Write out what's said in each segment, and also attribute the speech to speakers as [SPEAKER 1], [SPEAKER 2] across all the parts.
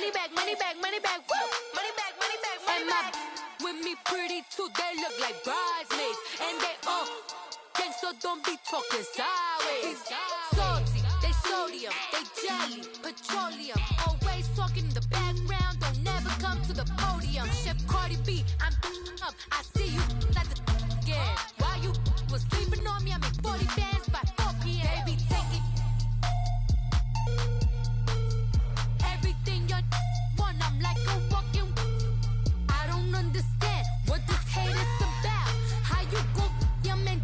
[SPEAKER 1] money back, money back, money back, woo! Money back, money back, money back. With me pretty too, they look like bridesmaids. And they all gang, so don't be talking sideways. Salty, they sodium, they jelly, petroleum. Always talking in the background, don't never come to the podium. Chef Cardi B, I'm up, I see you at the again. While you was sleeping on me, I make 40 bands by 4 p.m. Baby, take it. Everything you want, I'm like a walking. I don't understand what this hate is about. How you go, your man,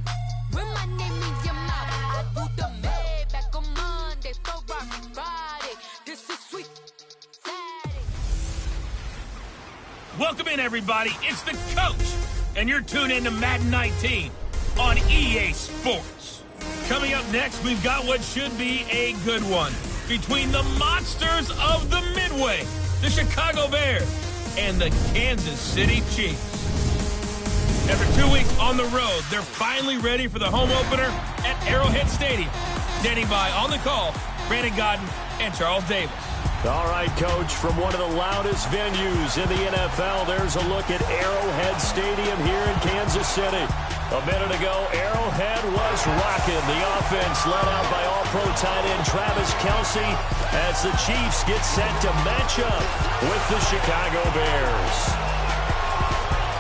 [SPEAKER 1] with my name in your mouth. I do the Maybach on Monday, Ferrari Friday. This is sweet Saturday.
[SPEAKER 2] Welcome in, everybody. It's the coach, and you're tuned in to Madden 19 on EA Sports. Coming up next, we've got what should be a good one between the monsters of the Midway, the Chicago Bears, and the Kansas City Chiefs. After 2 weeks on the road, they're finally ready for the home opener at Arrowhead Stadium. Standing by on the call, Brandon Godden and Charles Davis.
[SPEAKER 3] All right, Coach, from one of the loudest venues in the NFL, there's a look at Arrowhead Stadium here in Kansas City. A minute ago, Arrowhead was rocking. The offense led out by all-pro tight end Travis Kelce as the Chiefs get set to match up with the Chicago Bears.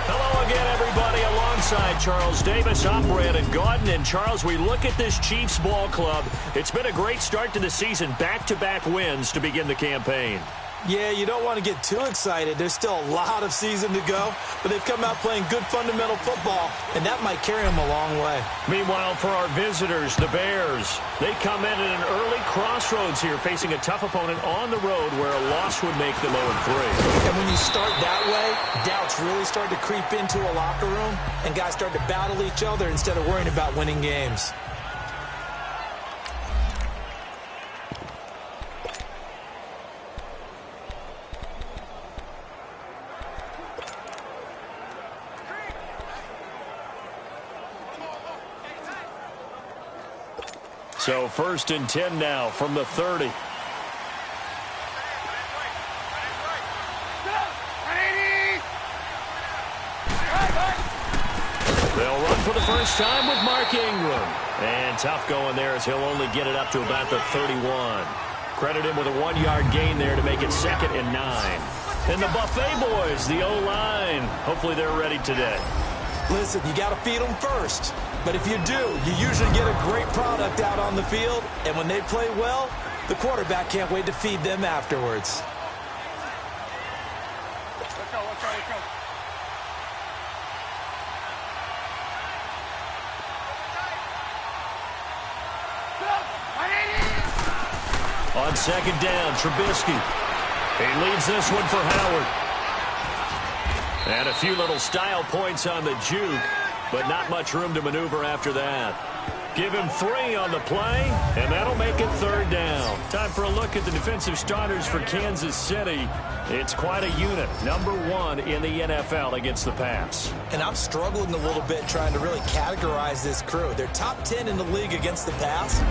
[SPEAKER 3] Hello again, everybody. Alongside Charles Davis, I'm Brandon Gaudin. And, Charles, we look at this Chiefs ball club. It's been a great start to the season. Back-to-back wins to begin the campaign.
[SPEAKER 4] Yeah, you don't want to get too excited. There's still a lot of season to go, but they've come out playing good fundamental football, and that might carry them a long way.
[SPEAKER 3] Meanwhile, for our visitors, the Bears, they come in at an early crossroads here, facing a tough opponent on the road where a loss would make them 0-3.
[SPEAKER 4] And when you start that way, doubts really start to creep into a locker room, and guys start to battle each other instead of worrying about winning games.
[SPEAKER 3] So 1st and 10 now from the 30. They'll run for the first time with Mark Ingram. And tough going there as he'll only get it up to about the 31. Credit him with a 1-yard gain there to make it 2nd and 9. And the Buffet boys, the O-line, hopefully they're ready today.
[SPEAKER 4] Listen, you got to feed them first. But if you do, you usually get a great product out on the field. And when they play well, the quarterback can't wait to feed them afterwards.
[SPEAKER 5] Let's go, let's go, let's go.
[SPEAKER 3] On 2nd down, Trubisky. He leads this one for Howard. And a few little style points on the juke, but not much room to maneuver after that. Give him 3 on the play, and that'll make it 3rd down. Time for a look at the defensive starters for Kansas City. It's quite a unit, number 1 in the NFL against the pass.
[SPEAKER 4] And I'm struggling a little bit trying to really categorize this crew. They're top 10 in the league against the pass,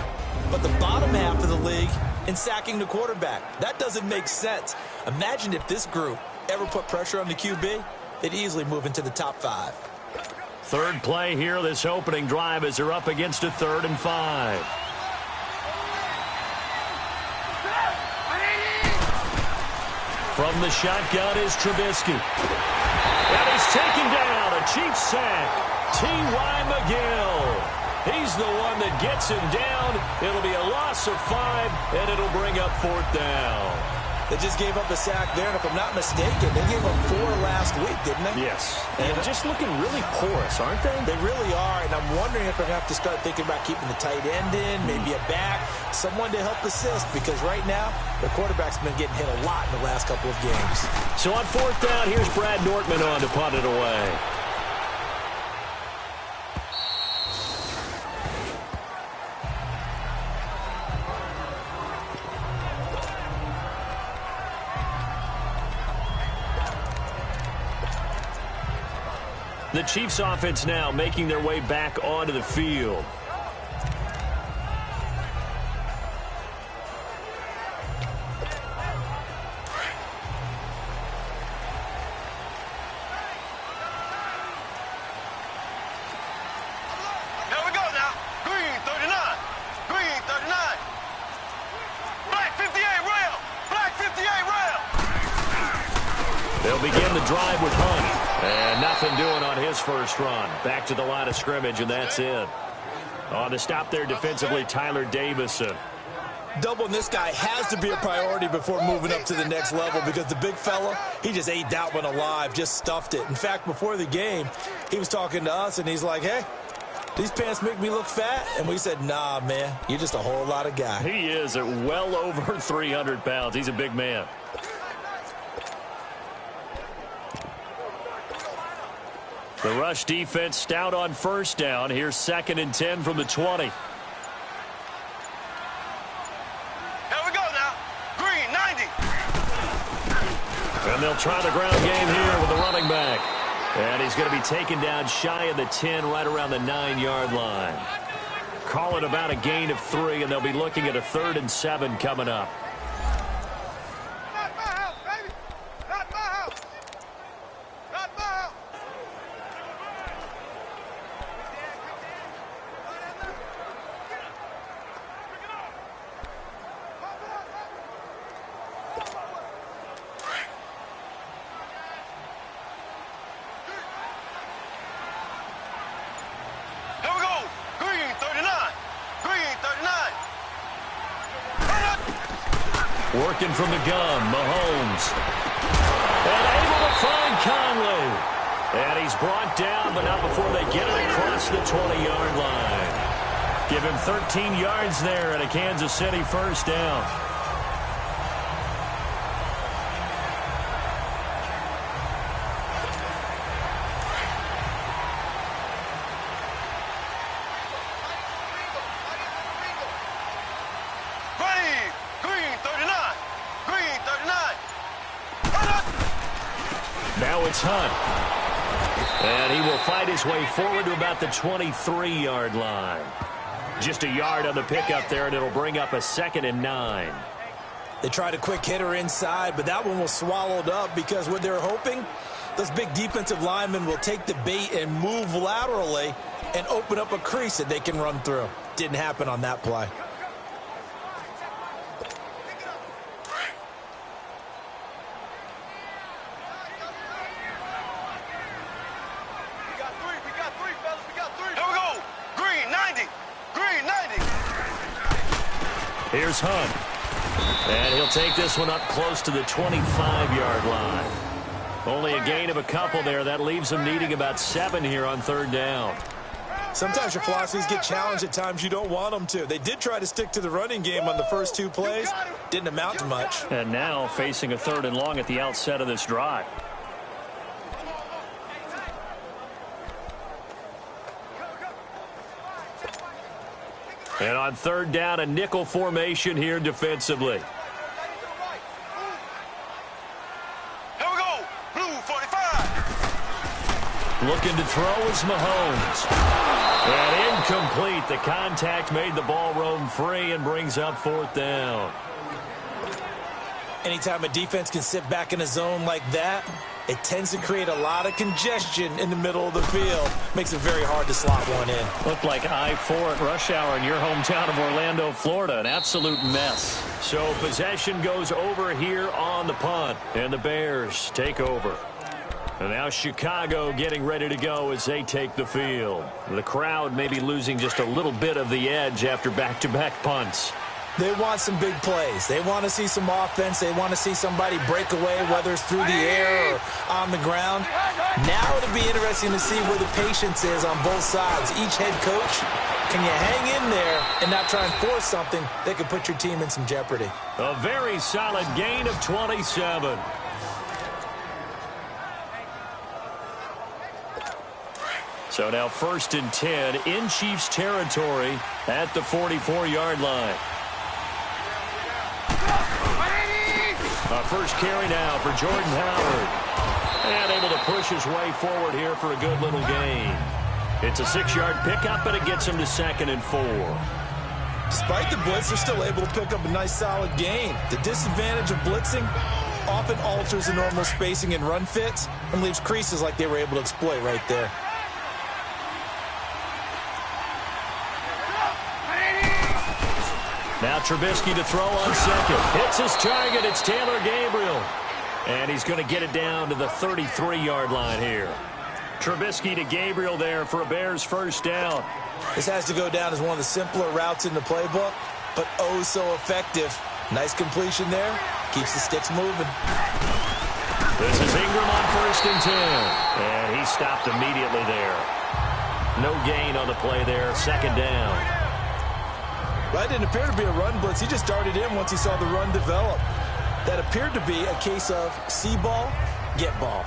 [SPEAKER 4] but the bottom half of the league in sacking the quarterback. That doesn't make sense. Imagine if this group ever put pressure on the QB, they'd easily move into the top 5.
[SPEAKER 3] Third play here, this opening drive, as they're up against a 3rd and 5. From the shotgun is Trubisky. And he's taken down, a Chiefs sack. T.Y. McGill. He's the one that gets him down. It'll be a loss of 5, and it'll bring up 4th down.
[SPEAKER 4] They just gave up a sack there, and if I'm not mistaken, they gave up 4 last week, didn't they?
[SPEAKER 3] Yes. And just looking really porous, aren't they?
[SPEAKER 4] They really are, and I'm wondering if they're going to have to start thinking about keeping the tight end in, maybe a back, someone to help assist, because right now, the quarterback's been getting hit a lot in the last couple of games.
[SPEAKER 3] So on 4th down, here's Brad Nortman on to punt it away. The Chiefs offense now making their way back onto the field. They'll begin the drive with Hunt. And nothing doing on his first run. Back to the line of scrimmage, and that's it. On the stop there defensively, Tyler Davison.
[SPEAKER 4] Doubling this guy has to be a priority before moving up to the next level because the big fella, he just ate that one alive, just stuffed it. In fact, before the game, he was talking to us, and he's like, hey, these pants make me look fat. And we said, nah, man, you're just a whole lot of guy.
[SPEAKER 3] He is at well over 300 pounds. He's a big man. The rush defense stout on first down. Here's 2nd and 10 from the 20.
[SPEAKER 5] Here we go now. Green, 90.
[SPEAKER 3] And they'll try the ground game here with the running back. And he's going to be taken down shy of the 10, right around the 9-yard line. Call it about a gain of 3, and they'll be looking at a 3rd and 7 coming up.
[SPEAKER 5] Not my house, baby. Not my house. Not my house. Here we go. Green, 39. Green, 39.
[SPEAKER 3] Working from the gun, Mahomes. And able to find Conley. And he's brought down, but not before they get it across the 20-yard line. Give him 13 yards there and a Kansas City first down.
[SPEAKER 5] Green, 39. Green, 39.
[SPEAKER 3] Now it's Hunt. And he will fight his way forward to about the 23-yard line. Just a yard on the pickup there, and it'll bring up a 2nd and 9.
[SPEAKER 4] They tried a quick hitter inside, but that one was swallowed up because what they're hoping, those big defensive linemen will take the bait and move laterally and open up a crease that they can run through. Didn't happen on that play.
[SPEAKER 5] We got three, fellas. We got three. Here we go. Green, 90. Green, 90.
[SPEAKER 3] Here's Hunt. And he'll take this one up close to the 25-yard line. Only a gain of a couple there. That leaves them needing about 7 here on 3rd down.
[SPEAKER 4] Sometimes your philosophies get challenged at times you don't want them to. They did try to stick to the running game on the first 2 plays. Didn't amount to much.
[SPEAKER 3] And now facing a 3rd and long at the outset of this drive. And on 3rd down, a nickel formation here defensively.
[SPEAKER 5] Here we go. Blue, 45.
[SPEAKER 3] Looking to throw is Mahomes. And incomplete. The contact made the ball roam free and brings up 4th down.
[SPEAKER 4] Anytime a defense can sit back in a zone like that, it tends to create a lot of congestion in the middle of the field. Makes it very hard to slot one in.
[SPEAKER 3] Looked like I-4 at rush hour in your hometown of Orlando, Florida. An absolute mess. So possession goes over here on the punt, and the Bears take over. And now Chicago getting ready to go as they take the field. The crowd may be losing just a little bit of the edge after back-to-back punts.
[SPEAKER 4] They want some big plays. They want to see some offense. They want to see somebody break away, whether it's through the air or on the ground. Now it'll be interesting to see where the patience is on both sides. Each head coach, can you hang in there and not try and force something that could put your team in some jeopardy?
[SPEAKER 3] A very solid gain of 27. So now 1st and 10 in Chiefs territory at the 44-yard line. A first carry now for Jordan Howard. And able to push his way forward here for a good little gain. It's a 6-yard pickup, but it gets him to 2nd and 4.
[SPEAKER 4] Despite the blitz, they're still able to pick up a nice solid gain. The disadvantage of blitzing often alters the normal spacing and run fits and leaves creases like they were able to exploit right there.
[SPEAKER 3] Now Trubisky to throw on 2nd. Hits his target. It's Taylor Gabriel. And he's going to get it down to the 33-yard line here. Trubisky to Gabriel there for a Bears first down.
[SPEAKER 4] This has to go down as one of the simpler routes in the playbook, but oh so effective. Nice completion there. Keeps the sticks moving.
[SPEAKER 3] This is Ingram on 1st and 10. And he stopped immediately there. No gain on the play there. 2nd down.
[SPEAKER 4] Well, that didn't appear to be a run blitz. He just darted in once he saw the run develop. That appeared to be a case of see ball, get ball.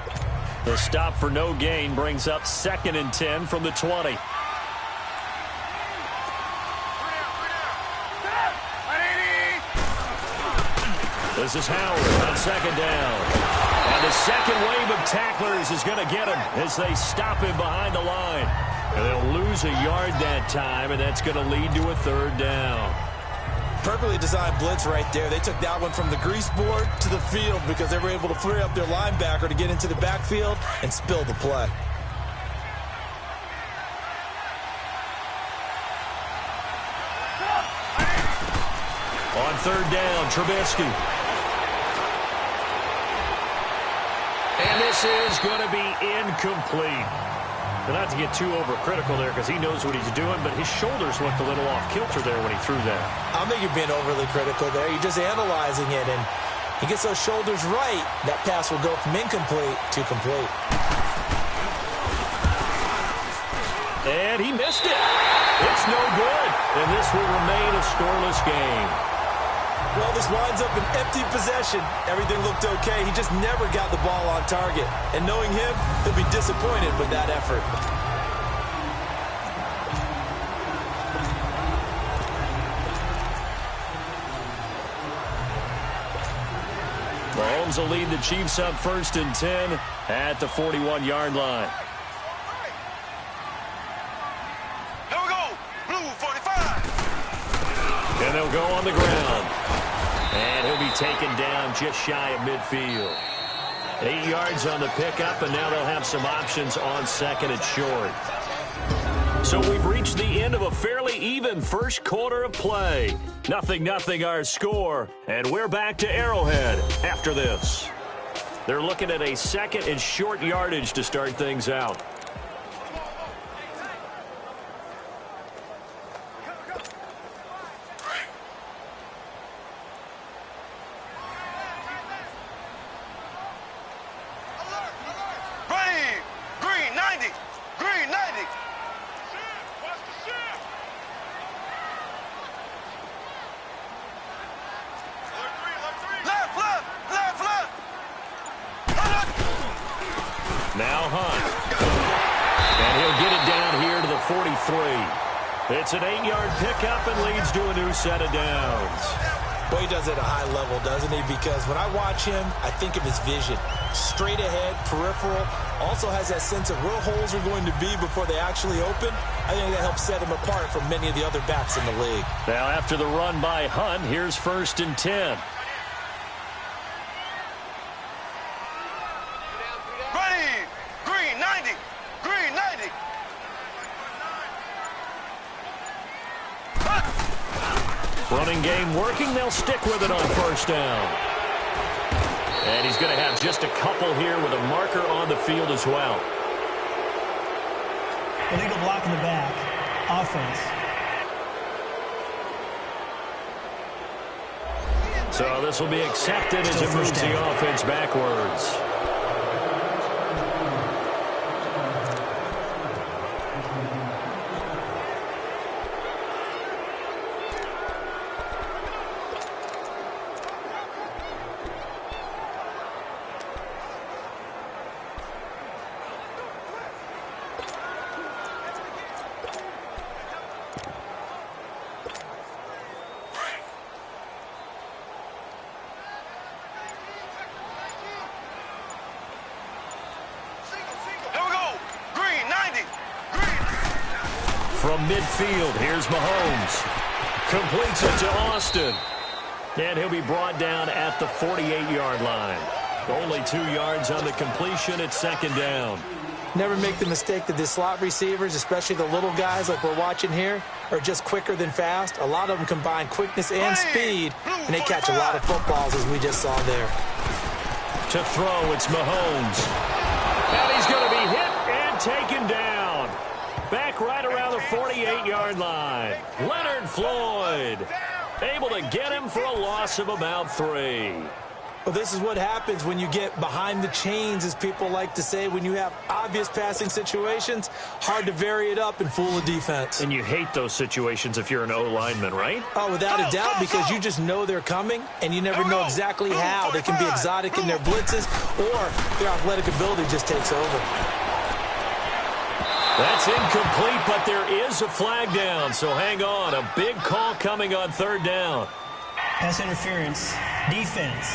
[SPEAKER 3] The stop for no gain brings up 2nd and 10 from the 20. This is Howard on 2nd down. And the second wave of tacklers is going to get him as they stop him behind the line. And they'll lose a yard that time, and that's going to lead to a 3rd down.
[SPEAKER 4] Perfectly designed blitz right there. They took that one from the grease board to the field because they were able to free up their linebacker to get into the backfield and spill the play.
[SPEAKER 3] On 3rd down, Trubisky. And this is going to be incomplete. But not to get too overcritical there because he knows what he's doing, but his shoulders looked a little off kilter there when he threw that.
[SPEAKER 4] I don't think you're being overly critical there. You're just analyzing it, and he gets those shoulders right. That pass will go from incomplete to complete.
[SPEAKER 3] And he missed it. It's no good. And this will remain a scoreless game.
[SPEAKER 4] Well, this winds up an empty possession. Everything looked okay. He just never got the ball on target. And knowing him, he'll be disappointed with that effort.
[SPEAKER 3] Mahomes will lead the Chiefs up 1st and 10 at the 41-yard line.
[SPEAKER 5] Here we go. Blue 45.
[SPEAKER 3] And they'll go on the ground. And he'll be taken down just shy of midfield. 8 yards on the pickup, and now they'll have some options on 2nd and short. So we've reached the end of a fairly even first quarter of play. 0-0 our score, and we're back to Arrowhead after this. They're looking at a 2nd and short yardage to start things out. Now Hunt. And he'll get it down here to the 43. It's an 8-yard pickup and leads to a new set of downs.
[SPEAKER 4] Well, he does it at a high level, doesn't he? Because when I watch him, I think of his vision. Straight ahead, peripheral. Also has that sense of where holes are going to be before they actually open. I think that helps set him apart from many of the other backs in the league.
[SPEAKER 3] Now after the run by Hunt, here's 1st and 10. Running game working. They'll stick with it on 1st down. And he's going to have just a couple here with a marker on the field as well.
[SPEAKER 6] Illegal block in the back. Offense.
[SPEAKER 3] So this will be accepted as it moves the offense backwards. From midfield, here's Mahomes. Completes it to Austin. And he'll be brought down at the 48-yard line. Only 2 yards on the completion at 2nd down.
[SPEAKER 4] Never make the mistake that the slot receivers, especially the little guys like we're watching here, are just quicker than fast. A lot of them combine quickness and speed, and they catch a lot of footballs, as we just saw there.
[SPEAKER 3] To throw, it's Mahomes. And he's going to be hit and taken down. Back right around the 48-yard line. Leonard Floyd able to get him for a loss of about 3.
[SPEAKER 4] Well, this is what happens when you get behind the chains, as people like to say. When you have obvious passing situations, hard to vary it up and fool the defense.
[SPEAKER 3] And you hate those situations if you're an O-lineman, right?
[SPEAKER 4] Oh, without a doubt, because you just know they're coming, and you never know exactly how. They can be exotic in their blitzes, or their athletic ability just takes over.
[SPEAKER 3] That's incomplete, but there is a flag down, so hang on. A big call coming on 3rd down.
[SPEAKER 6] Pass interference. Defense.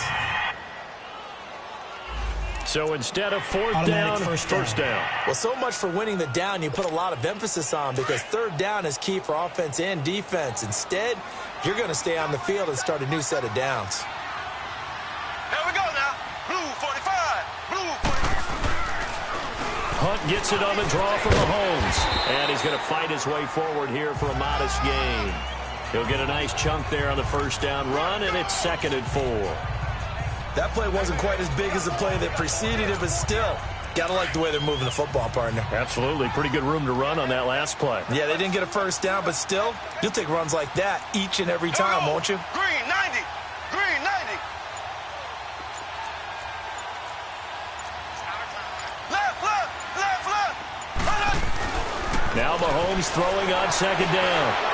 [SPEAKER 3] So instead of 4th down, first down.
[SPEAKER 4] Well, so much for winning the down you put a lot of emphasis on, because 3rd down is key for offense and defense. Instead, you're going to stay on the field and start a new set of downs.
[SPEAKER 5] Here we go now. Blue 45. Blue 45.
[SPEAKER 3] Hunt gets it on the draw from Mahomes. And he's going to fight his way forward here for a modest gain. He'll get a nice chunk there on the 1st down run, and it's 2nd and 4.
[SPEAKER 4] That play wasn't quite as big as the play that preceded it, but still, got to like the way they're moving the football, partner.
[SPEAKER 3] Absolutely. Pretty good room to run on that last play.
[SPEAKER 4] Yeah, they didn't get a 1st down, but still, you'll take runs like that each and every time, won't you?
[SPEAKER 5] Green 90. Green 90. Left, left, left, left.
[SPEAKER 3] Now Mahomes throwing on 2nd down.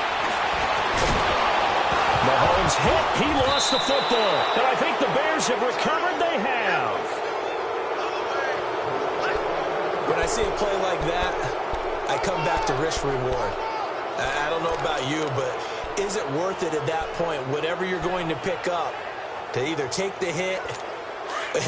[SPEAKER 3] Mahomes hit. He lost the football. And I think the Bears have recovered. They have.
[SPEAKER 4] When I see a play like that, I come back to risk-reward. I don't know about you, but is it worth it at that point, whatever you're going to pick up, to either take the hit,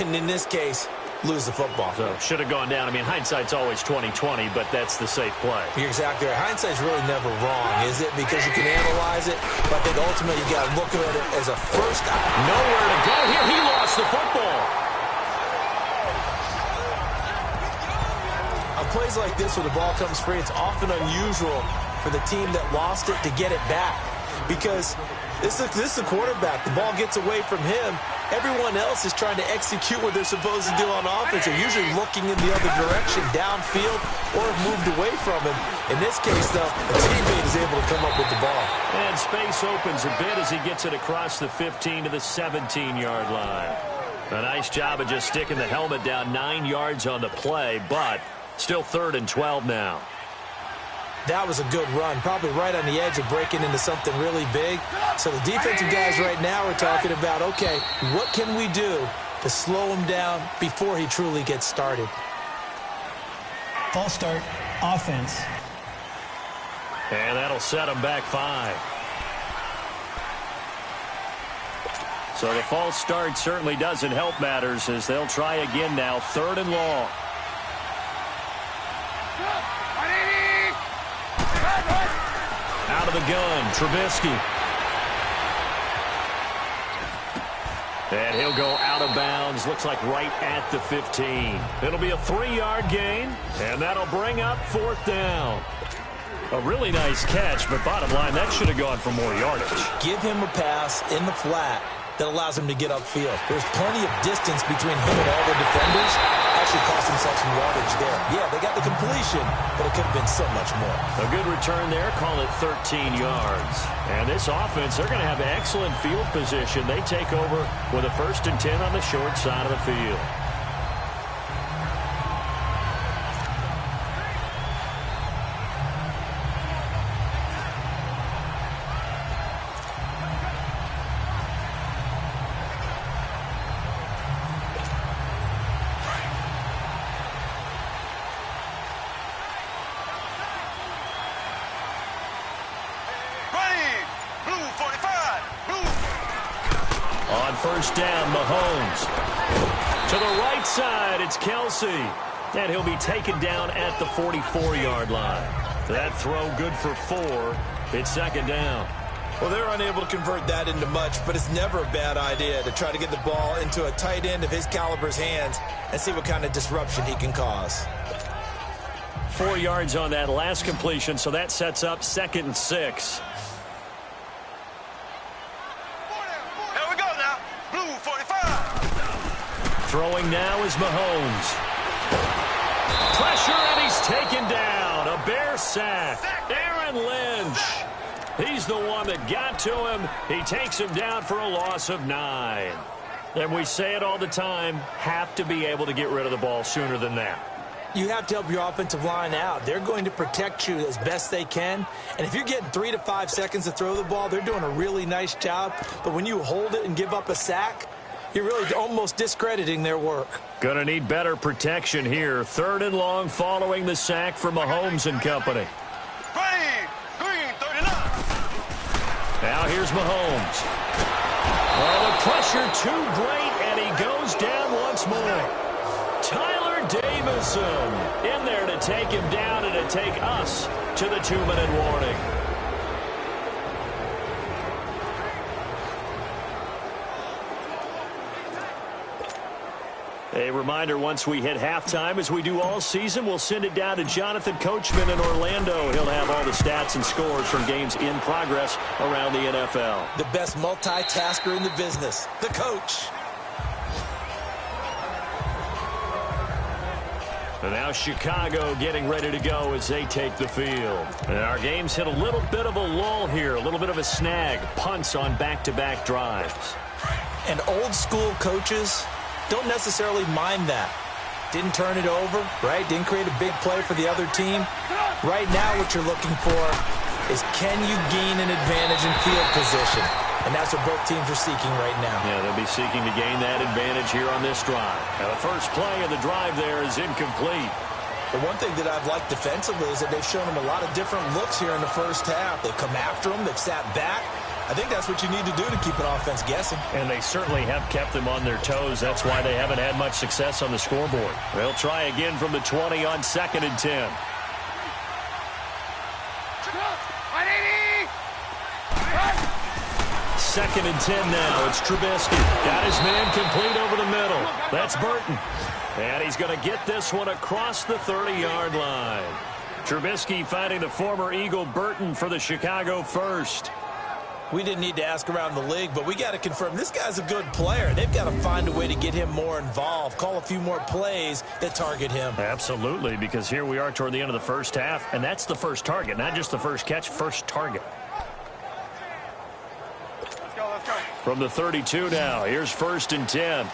[SPEAKER 4] and in this case, lose the football?
[SPEAKER 3] So should have gone down. I mean, hindsight's always 20/20, but that's the safe play.
[SPEAKER 4] You're exactly right. Hindsight's really never wrong, is it? Because you can analyze it, but I think ultimately you got to look at it as a first.
[SPEAKER 3] Nowhere to go here. He lost the football.
[SPEAKER 4] On plays like this, where the ball comes free, it's often unusual for the team that lost it to get it back, because this is the quarterback. The ball gets away from him. Everyone else is trying to execute what they're supposed to do on offense. They're usually looking in the other direction, downfield, or have moved away from him. In this case, though, a teammate is able to come up with the ball.
[SPEAKER 3] And space opens a bit as he gets it across the 15 to the 17-yard line. A nice job of just sticking the helmet down 9 yards on the play, but still 3rd and 12 now.
[SPEAKER 4] That was a good run, probably right on the edge of breaking into something really big. So the defensive guys right now are talking about, okay, what can we do to slow him down before he truly gets started?
[SPEAKER 6] False start, offense.
[SPEAKER 3] And that'll set him back 5. So the false start certainly doesn't help matters, as they'll try again now, 3rd and long. Out of the gun, Trubisky. And he'll go out of bounds. Looks like right at the 15. It'll be a 3-yard gain, and that'll bring up 4th down. A really nice catch, but bottom line, that should have gone for more yardage.
[SPEAKER 4] Give him a pass in the flat that allows him to get upfield. There's plenty of distance between him and all the defenders. Actually cost himself some yardage there. Yeah, they got the completion, but it could have been so much more.
[SPEAKER 3] A good return there, call it 13 yards. And this offense, they're going to have excellent field position. They take over with a 1st and 10 on the short side of the field. On 1st down, Mahomes. To the right side, it's Kelsey. And he'll be taken down at the 44-yard line. That throw good for 4. It's 2nd down.
[SPEAKER 4] Well, they're unable to convert that into much, but it's never a bad idea to try to get the ball into a tight end of his caliber's hands and see what kind of disruption he can cause.
[SPEAKER 3] 4 yards on that last completion, so that sets up 2nd and 6. Throwing now is Mahomes. Pressure, and he's taken down. A Bear sack. Aaron Lynch. He's the one that got to him. He takes him down for a loss of 9. And we say it all the time, have to be able to get rid of the ball sooner than that.
[SPEAKER 4] You have to help your offensive line out. They're going to protect you as best they can. And if you're getting 3 to 5 seconds to throw the ball, they're doing a really nice job. But when you hold it and give up a sack, you're really almost discrediting their work.
[SPEAKER 3] Going to need better protection here. 3rd and long following the sack for Mahomes and company.
[SPEAKER 5] Green, 39.
[SPEAKER 3] Now here's Mahomes. Oh, the pressure too great, and he goes down once more. Tyler Davison in there to take him down and to take us to the 2-minute warning. A reminder, once we hit halftime, as we do all season, we'll send it down to Jonathan Coachman in Orlando. He'll have all the stats and scores from games in progress around the NFL.
[SPEAKER 4] The best multitasker in the business, the coach.
[SPEAKER 3] And now Chicago getting ready to go as they take the field. And our game's hit a little bit of a lull here, a little bit of a snag. Punts on back-to-back drives.
[SPEAKER 4] And old-school coaches don't necessarily mind that. Didn't turn it over, right? Didn't create a big play for the other team. Right now what you're looking for is, can you gain an advantage in field position? And that's what both teams are seeking right now.
[SPEAKER 3] Yeah, they'll be seeking to gain that advantage here on this drive. Now, the first play of the drive there is incomplete.
[SPEAKER 4] The one thing that I've liked defensively is that they've shown them a lot of different looks here in the first half. They've come after them. They've sat back. I think that's what you need to do to keep an offense guessing.
[SPEAKER 3] And they certainly have kept them on their toes. That's why they haven't had much success on the scoreboard. They'll try again from the 20 on 2nd and 10. Second and 10 now. It's Trubisky. Got his man complete over the middle. That's Burton. And he's going to get this one across the 30-yard line. Trubisky finding the former Eagle Burton for the Chicago first.
[SPEAKER 4] We didn't need to ask around the league, but we got to confirm this guy's a good player. They've got to find a way to get him more involved, call a few more plays that target him.
[SPEAKER 3] Absolutely, because here we are toward the end of the first half, and that's the first target, not just the first catch, first target.
[SPEAKER 5] Let's go.
[SPEAKER 3] From the 32 now, here's 1st and 10.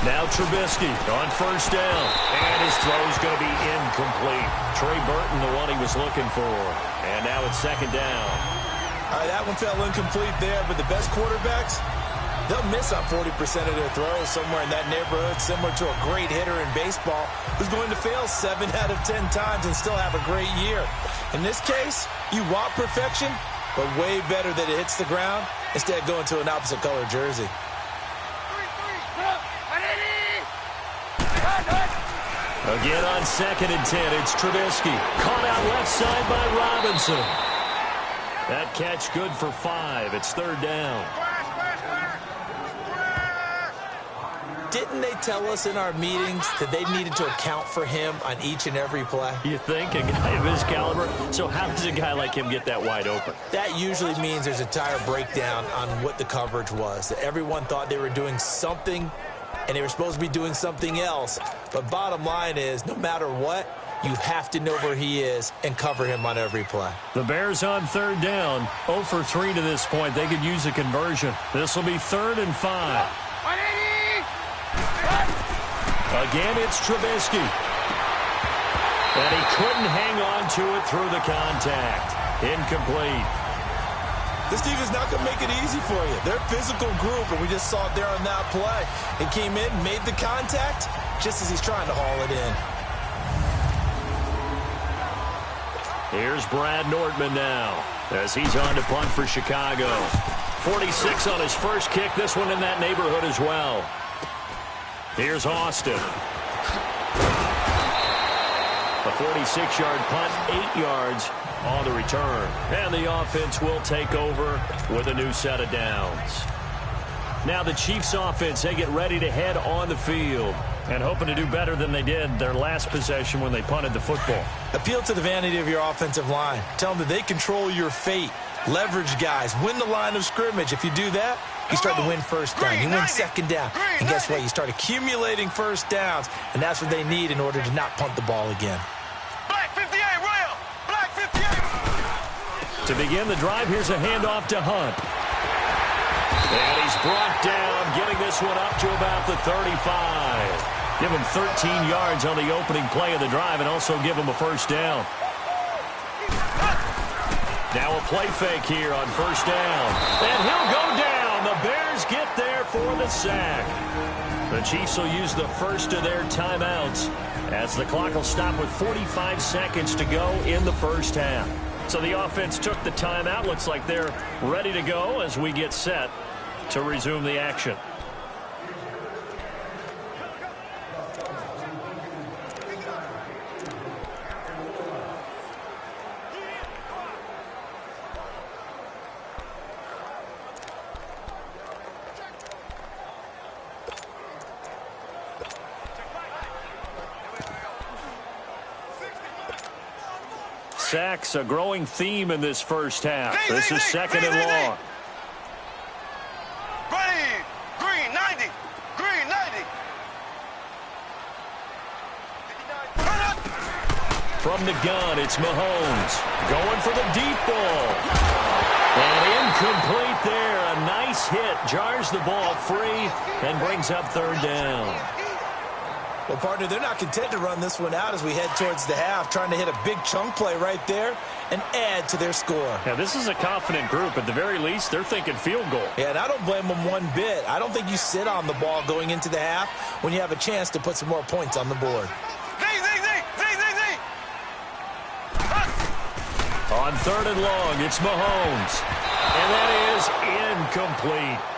[SPEAKER 3] Now Trubisky on 1st down, and his throw's going to be incomplete. Trey Burton, the one he was looking for. And now it's 2nd down.
[SPEAKER 4] All right, that one fell incomplete there, but the best quarterbacks, they'll miss on 40% of their throws somewhere in that neighborhood, similar to a great hitter in baseball who's going to fail 7 out of 10 times and still have a great year. In this case, you want perfection, but way better that it hits the ground instead of going to an opposite color jersey.
[SPEAKER 3] Again on 2nd and 10, it's Trubisky. Caught out left side by Robinson. That catch good for 5. It's 3rd down.
[SPEAKER 4] Didn't they tell us in our meetings that they needed to account for him on each and every play?
[SPEAKER 3] You think? A guy of his caliber? So how does a guy like him get that wide open?
[SPEAKER 4] That usually means there's a tire breakdown on what the coverage was. That everyone thought they were doing something, and they were supposed to be doing something else. But bottom line is, no matter what, you have to know where he is and cover him on every play.
[SPEAKER 3] The Bears on 3rd down. 0 for 3 to this point. They could use a conversion. This will be 3rd and 5. Again, it's Trubisky. And he couldn't hang on to it through the contact. Incomplete.
[SPEAKER 4] This team is not going to make it easy for you. They're a physical group, and we just saw it there on that play. He came in, made the contact, just as he's trying to haul it in.
[SPEAKER 3] Here's Brad Nordman now, as he's on to punt for Chicago. 46 on his first kick. This one in that neighborhood as well. Here's Austin. A 46-yard punt, 8 yards on the return. And the offense will take over with a new set of downs. Now the Chiefs offense, they get ready to head on the field. And hoping to do better than they did their last possession when they punted the football.
[SPEAKER 4] Appeal to the vanity of your offensive line. Tell them that they control your fate. Leverage guys. Win the line of scrimmage. If you do that, you start to win first down. You win second down. And guess what? You start accumulating first downs. And that's what they need in order to not punt the ball again.
[SPEAKER 5] Black 58, Royal! Black 58!
[SPEAKER 3] To begin the drive, here's a handoff to Hunt. And he's brought down, getting this one up to about the 35. Give him 13 yards on the opening play of the drive and also give him a first down. Now a play fake here on first down. And he'll go down. The Bears get there for the sack. The Chiefs will use the first of their timeouts as the clock will stop with 45 seconds to go in the first half. So the offense took the timeout. Looks like they're ready to go as we get set to resume the action. Sacks, a growing theme in this first half. This is second and long.
[SPEAKER 5] Ready! Green 90! Green 90!
[SPEAKER 3] From the gun, it's Mahomes. Going for the deep ball. And incomplete there. A nice hit. Jars the ball free and brings up third down.
[SPEAKER 4] Well, partner, they're not content to run this one out as we head towards the half, trying to hit a big chunk play right there and add to their score.
[SPEAKER 3] Now, this is a confident group. At the very least, they're thinking field goal.
[SPEAKER 4] Yeah, and I don't blame them one bit. I don't think you sit on the ball going into the half when you have a chance to put some more points on the board.
[SPEAKER 3] On third and long, it's Mahomes. And that is incomplete.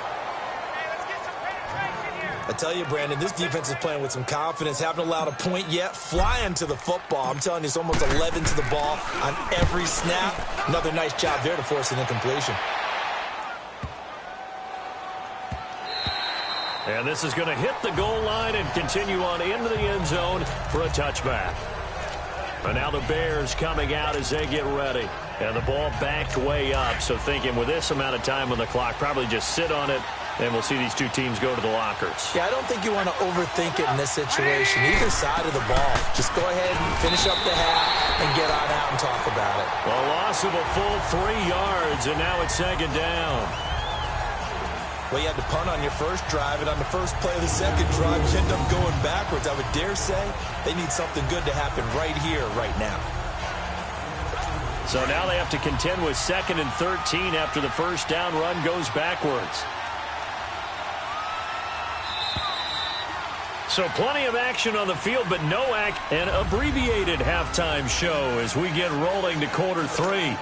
[SPEAKER 4] I tell you, Brandon, this defense is playing with some confidence. Haven't allowed a point yet. Flying to the football. I'm telling you, it's almost 11 to the ball on every snap. Another nice job there to force an incompletion.
[SPEAKER 3] And this is going to hit the goal line and continue on into the end zone for a touchback. And now the Bears coming out as they get ready. And the ball backed way up. So thinking with this amount of time on the clock, probably just sit on it. And we'll see these two teams go to the lockers.
[SPEAKER 4] Yeah, I don't think you want to overthink it in this situation. Either side of the ball. Just go ahead and finish up the half and get on out and talk about it.
[SPEAKER 3] A loss of a full 3 yards, and now it's second down.
[SPEAKER 4] Well, you had to punt on your first drive, and on the first play of the second drive, you end up going backwards. I would dare say they need something good to happen right here, right now.
[SPEAKER 3] So now they have to contend with second and 13 after the first down run goes backwards. So plenty of action on the field, but no an abbreviated halftime show as we get rolling to quarter 3.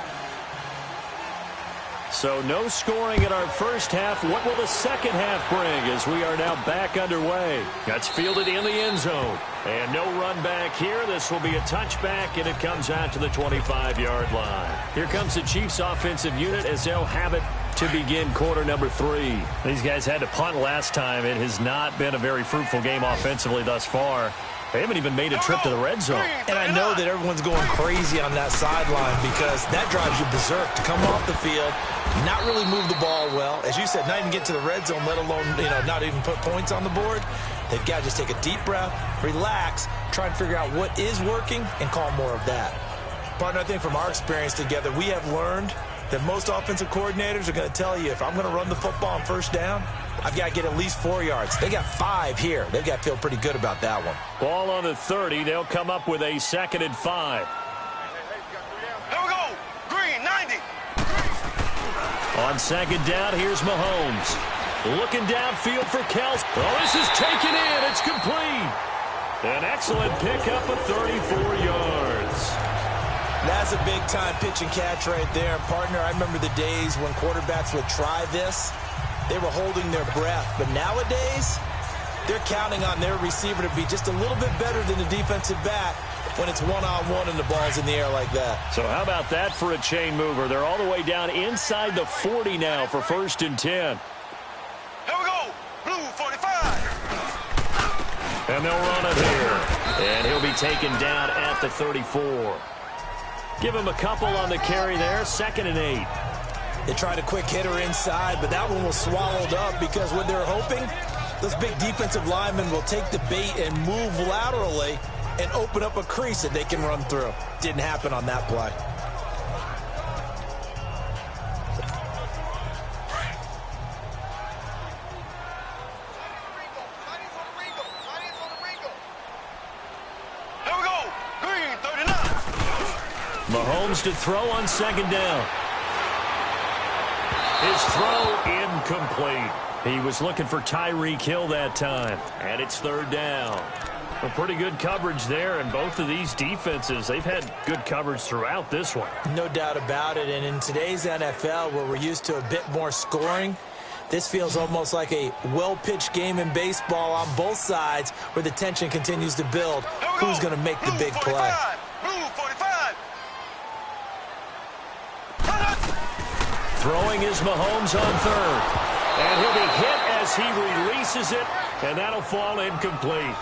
[SPEAKER 3] So no scoring in our first half. What will the second half bring as we are now back underway? That's fielded in the end zone. And no run back here. This will be a touchback, and it comes out to the 25-yard line. Here comes the Chiefs offensive unit as they'll have it to begin quarter number 3. These guys had to punt last time. It has not been a very fruitful game offensively thus far. They haven't even made a trip to the red zone.
[SPEAKER 4] And I know that everyone's going crazy on that sideline because that drives you berserk to come off the field, not really move the ball well. As you said, not even get to the red zone, let alone, not even put points on the board. They've got to just take a deep breath, relax, try and figure out what is working, and call more of that. Partner, I think from our experience together, we have learned that most offensive coordinators are going to tell you, if I'm going to run the football on first down, I've got to get at least 4 yards. They got 5 here. They've got to feel pretty good about that one.
[SPEAKER 3] Ball on the 30. They'll come up with a second and 5.
[SPEAKER 5] Here we go. Green 90.
[SPEAKER 3] On second down, here's Mahomes. Looking downfield for Kels. Oh, this is taken in. It's complete. An excellent pickup of 34 yards.
[SPEAKER 4] That's a big-time pitch and catch right there. Partner, I remember the days when quarterbacks would try this. They were holding their breath. But nowadays, they're counting on their receiver to be just a little bit better than the defensive back when it's one-on-one and the ball's in the air like that.
[SPEAKER 3] So how about that for a chain mover? They're all the way down inside the 40 now for first and 10.
[SPEAKER 5] Here we go. Blue 45.
[SPEAKER 3] And they'll run it here. And he'll be taken down at the 34. Give him a couple on the carry there. 2nd and 8.
[SPEAKER 4] They tried a quick hitter inside, but that one was swallowed up because what they're hoping, those big defensive linemen will take the bait and move laterally and open up a crease that they can run through. Didn't happen on that play.
[SPEAKER 3] Mahomes to throw on 2nd down. His throw incomplete. He was looking for Tyreek Hill that time. And it's 3rd down. A pretty good coverage there, and both of these defenses, they've had good coverage throughout this one.
[SPEAKER 4] No doubt about it, and in today's NFL, where we're used to a bit more scoring, this feels almost like a well-pitched game in baseball on both sides where the tension continues to build. Who's going to make the big play?
[SPEAKER 3] Throwing is Mahomes on 3rd. And he'll be hit as he releases it, and that'll fall incomplete.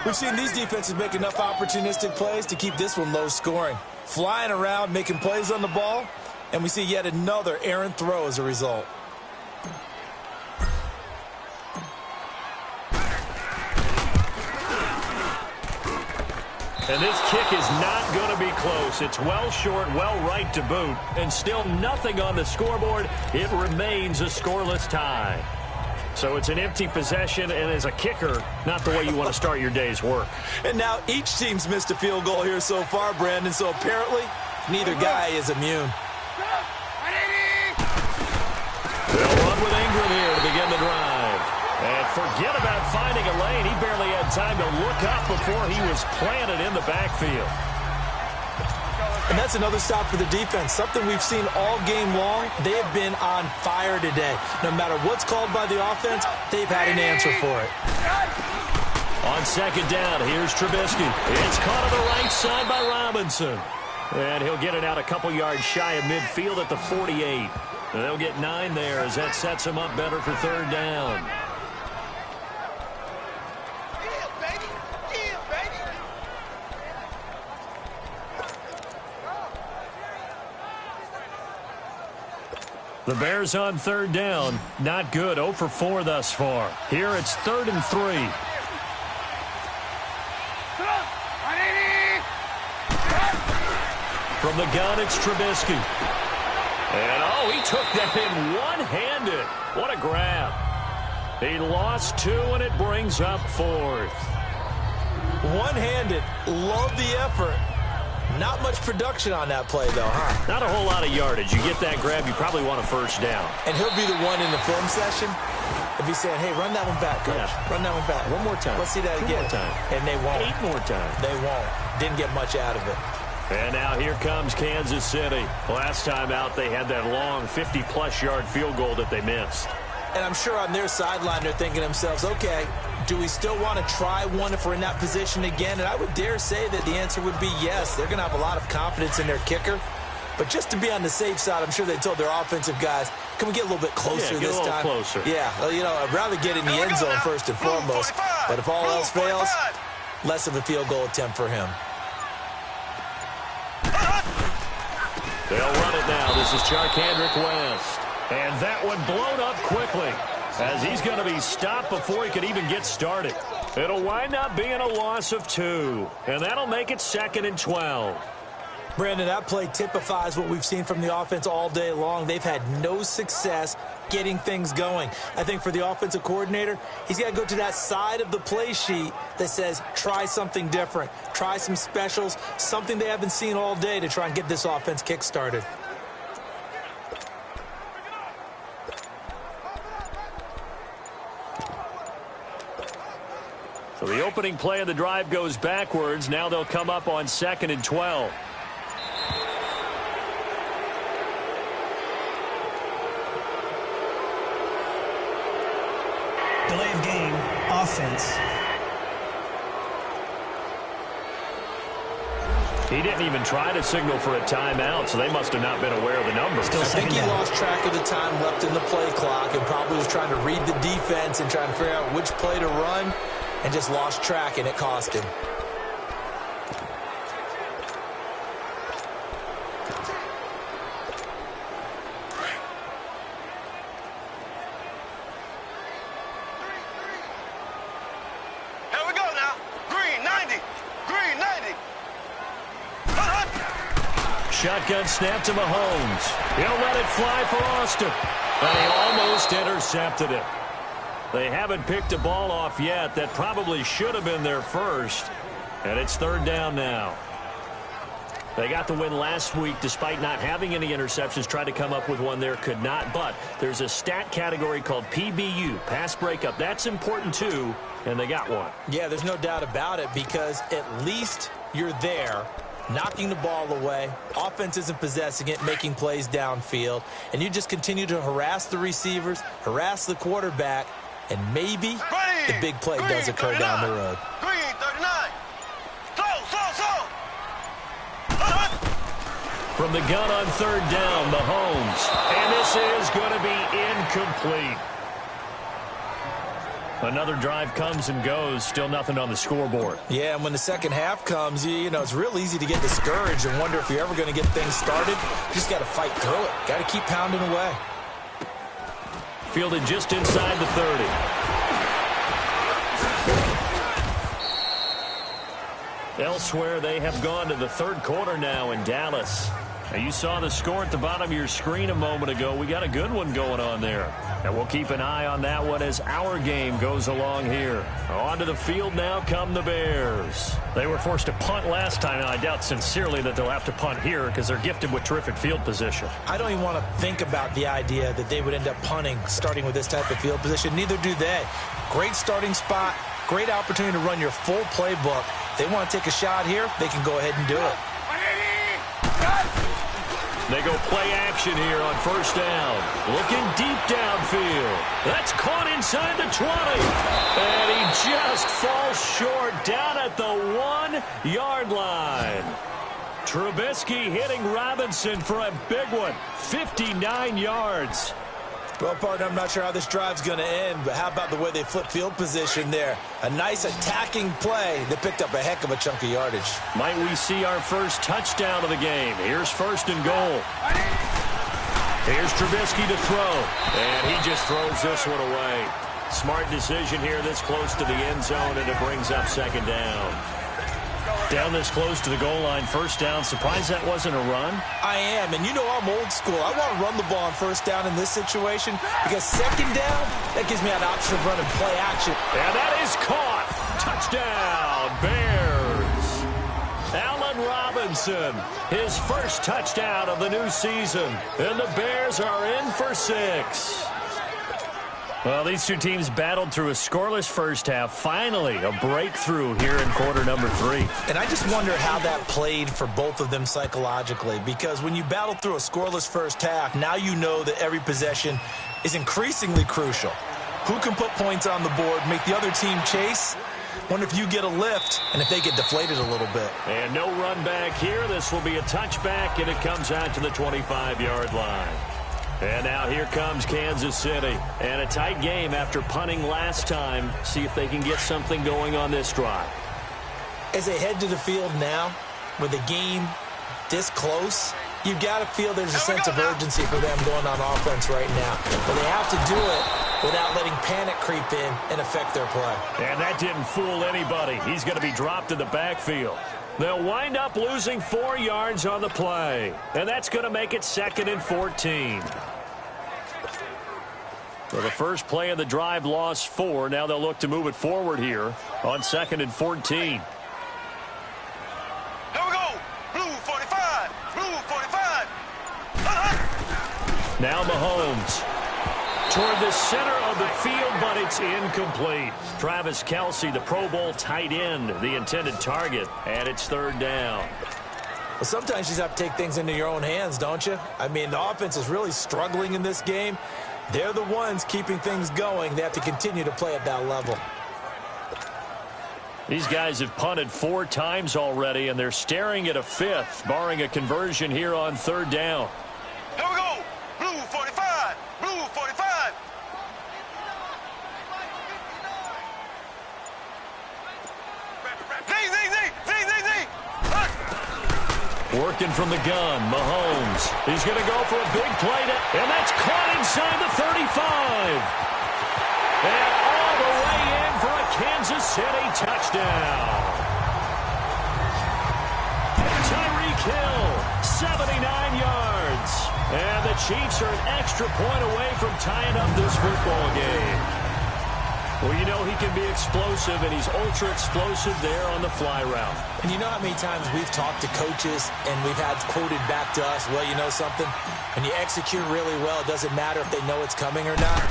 [SPEAKER 4] We've seen these defenses make enough opportunistic plays to keep this one low scoring. Flying around, making plays on the ball, and we see yet another errant throw as a result.
[SPEAKER 3] And this kick is not going to be close. It's well short, well right to boot, and still nothing on the scoreboard. It remains a scoreless tie. So it's an empty possession, and as a kicker, not the way you want to start your day's work.
[SPEAKER 4] And now each team's missed a field goal here so far, Brandon, so apparently neither guy is immune.
[SPEAKER 3] They'll run with Ingram here to begin the drive. And forget about finding a lane. He barely had time to look up before he was planted in the backfield.
[SPEAKER 4] And that's another stop for the defense. Something we've seen all game long. They have been on fire today. No matter what's called by the offense, they've had an answer for it.
[SPEAKER 3] On 2nd down, here's Trubisky. It's caught on the right side by Robinson. And he'll get it out a couple yards shy of midfield at the 48. And they'll get 9 there as that sets him up better for 3rd down. The Bears on 3rd down. Not good. 0 for 4 thus far. Here it's 3rd and 3. From the gun, it's Trubisky. And, oh, he took that in one-handed. What a grab. He lost 2, and it brings up 4th.
[SPEAKER 4] One-handed. Love the effort. Not much production on that play, though, huh?
[SPEAKER 3] Not a whole lot of yardage. You get that grab, you probably want a 1st down.
[SPEAKER 4] And he'll be the one in the film session if he's saying, hey, run that one back, coach. Yeah. Run that one back.
[SPEAKER 3] One more time.
[SPEAKER 4] Let's see that
[SPEAKER 3] 2
[SPEAKER 4] again.
[SPEAKER 3] more time.
[SPEAKER 4] And they won't.
[SPEAKER 3] 8 more times.
[SPEAKER 4] They won't. Didn't get much out of it.
[SPEAKER 3] And now here comes Kansas City. Last time out, they had that long 50-plus yard field goal that they missed.
[SPEAKER 4] And I'm sure on their sideline, they're thinking to themselves, okay, do we still want to try one if we're in that position again? And I would dare say that the answer would be yes. They're going to have a lot of confidence in their kicker. But just to be on the safe side, I'm sure they told their offensive guys, can we get a little bit closer this time?
[SPEAKER 3] Closer.
[SPEAKER 4] Yeah, well, you know, I'd rather get in the end zone first and foremost. But if all else fails, less of a field goal attempt for him.
[SPEAKER 3] They'll run it now. This is Charkandrick West. And that one blown up quickly as he's going to be stopped before he could even get started. It'll wind up being a loss of 2. And that'll make it 2nd and 12.
[SPEAKER 4] Brandon, that play typifies what we've seen from the offense all day long. They've had no success getting things going. I think for the offensive coordinator, he's got to go to that side of the play sheet that says try something different, try some specials, something they haven't seen all day to try and get this offense kick-started.
[SPEAKER 3] So the opening play of the drive goes backwards. Now they'll come up on 2nd and 12.
[SPEAKER 6] Delay of game, offense.
[SPEAKER 3] He didn't even try to signal for a timeout, so they must have not been aware of the numbers.
[SPEAKER 4] I think he lost track of the time left in the play clock and probably was trying to read the defense and trying to figure out which play to run. and just lost track, and it cost him.
[SPEAKER 3] Shotgun snap to Mahomes. He'll let it fly for Austin. And he almost intercepted it. They haven't picked a ball off yet. That probably should have been their first. And it's third down now. They got the win last week despite not having any interceptions. Tried to come up with one there, could not. But there's a stat category called PBU, pass breakup. That's important too, and they got one.
[SPEAKER 4] Yeah, there's no doubt about it, because at least you're there, knocking the ball away. Offense isn't possessing it, making plays downfield. And you just continue to harass the receivers, harass the quarterback, and maybe the big play does occur down the road.
[SPEAKER 5] Green 39. Slow.
[SPEAKER 3] From the gun on third down, Mahomes. And this is going to be incomplete. Another drive comes and goes. Still nothing on the scoreboard.
[SPEAKER 4] Yeah, and when the second half comes, you know, it's real easy to get discouraged and wonder if you're ever going to get things started. You just got to fight through it. Got to keep pounding away.
[SPEAKER 3] Fielded just inside the 30. Elsewhere, they have gone to the third quarter now in Dallas. Now, you saw the score at the bottom of your screen a moment ago. We got a good one going on there. And we'll keep an eye on that one as our game goes along here. Onto the field now come the Bears. They were forced to punt last time, and I doubt sincerely that they'll have to punt here because they're gifted with terrific field position.
[SPEAKER 4] I don't even want to think about the idea that they would end up punting starting with this type of field position. Neither do they. Great starting spot, great opportunity to run your full playbook. They want to take a shot here, they can go ahead and do it.
[SPEAKER 3] They go play action here on first down. Looking deep downfield. That's caught inside the 20. And he just falls short down at the 1-yard line. Trubisky hitting Robinson for a big one. 59 yards.
[SPEAKER 4] Well, partner, I'm not sure how this drive's going to end, but how about the way they flip field position there? A nice attacking play that picked up a heck of a chunk of yardage.
[SPEAKER 3] Might we see our first touchdown of the game? Here's first and goal. Here's Trubisky to throw, and he just throws this one away. Smart decision here this close to the end zone, and it brings up second down. Down this close to the goal line, first down. Surprised that wasn't a run?
[SPEAKER 4] I am, and you know I'm old school. I want to run the ball on first down in this situation because second down, that gives me an option of running play action.
[SPEAKER 3] And that is caught. Touchdown, Bears. Allen Robinson, his first touchdown of the new season. And the Bears are in for 6. Well, these two teams battled through a scoreless first half. Finally, a breakthrough here in quarter number 3.
[SPEAKER 4] And I just wonder how that played for both of them psychologically, because when you battle through a scoreless first half, now you know that every possession is increasingly crucial. Who can put points on the board, make the other team chase? Wonder if you get a lift and if they get deflated a little bit.
[SPEAKER 3] And no run back here. This will be a touchback, and it comes out to the 25-yard line. And now here comes Kansas City. And a tight game after punting last time. See if they can get something going on this drive.
[SPEAKER 4] As they head to the field now, with the game this close, you've got to feel there's a sense of urgency for them going on offense right now. But they have to do it without letting panic creep in and affect their play.
[SPEAKER 3] And that didn't fool anybody. He's going to be dropped in the backfield. They'll wind up losing 4 yards on the play. And that's going to make it 2nd and 14. So the first play of the drive lost 4. Now they'll look to move it forward here on 2nd and 14.
[SPEAKER 5] Here we go. Blue 45. Blue 45.
[SPEAKER 3] Now Mahomes toward the center of the field, but it's incomplete. Travis Kelce, the Pro Bowl tight end, the intended target, and it's third down.
[SPEAKER 4] Well, sometimes you just have to take things into your own hands, don't you? I mean, the offense is really struggling in this game. They're the ones keeping things going. They have to continue to play at that level.
[SPEAKER 3] These guys have punted 4 times already, and they're staring at a 5th, barring a conversion here on third down.
[SPEAKER 5] Here we go. Blue 45. Blue 45.
[SPEAKER 3] Working from the gun, Mahomes. He's going to go for a big play, and that's caught inside the 35. And all the way in for a Kansas City touchdown. Tyreek Hill, 79 yards. And the Chiefs are an extra point away from tying up this football game. Well, you know he can be explosive, and he's ultra-explosive there on the fly route.
[SPEAKER 4] And you know how many times we've talked to coaches and we've had quoted back to us, well, you know something? When you execute really well, it doesn't matter if they know it's coming or not.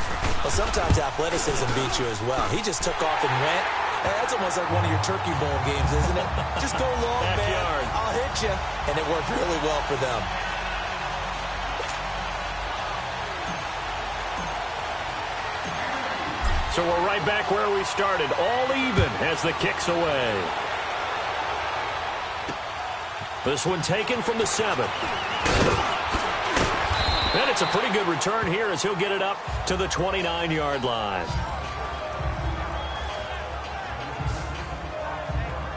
[SPEAKER 4] Well, sometimes athleticism beats you as well. He just took off and went. That's almost like one of your Turkey Bowl games, isn't it? Just go long, man. I'll hit you. And it worked really well for them.
[SPEAKER 3] So we're right back where we started, all even as the kick's away. This one taken from the 7. And it's a pretty good return here as he'll get it up to the 29-yard line.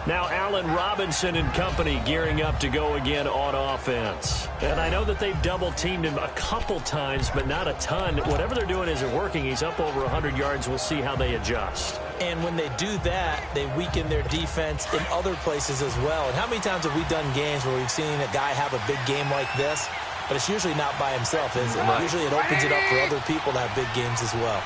[SPEAKER 3] Now Allen Robinson and company gearing up to go again on offense. And I know that they've double-teamed him a couple times, but not a ton. Whatever they're doing isn't working. He's up over 100 yards. We'll see how they adjust.
[SPEAKER 4] And when they do that, they weaken their defense in other places as well. And how many times have we done games where we've seen a guy have a big game like this? But it's usually not by himself, is it? Right. Usually it opens it up for other people to have big games as well.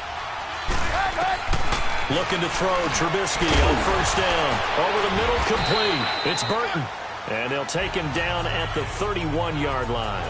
[SPEAKER 3] Looking to throw, Trubisky on first down. Over the middle, complete. It's Burton. And they'll take him down at the 31-yard line.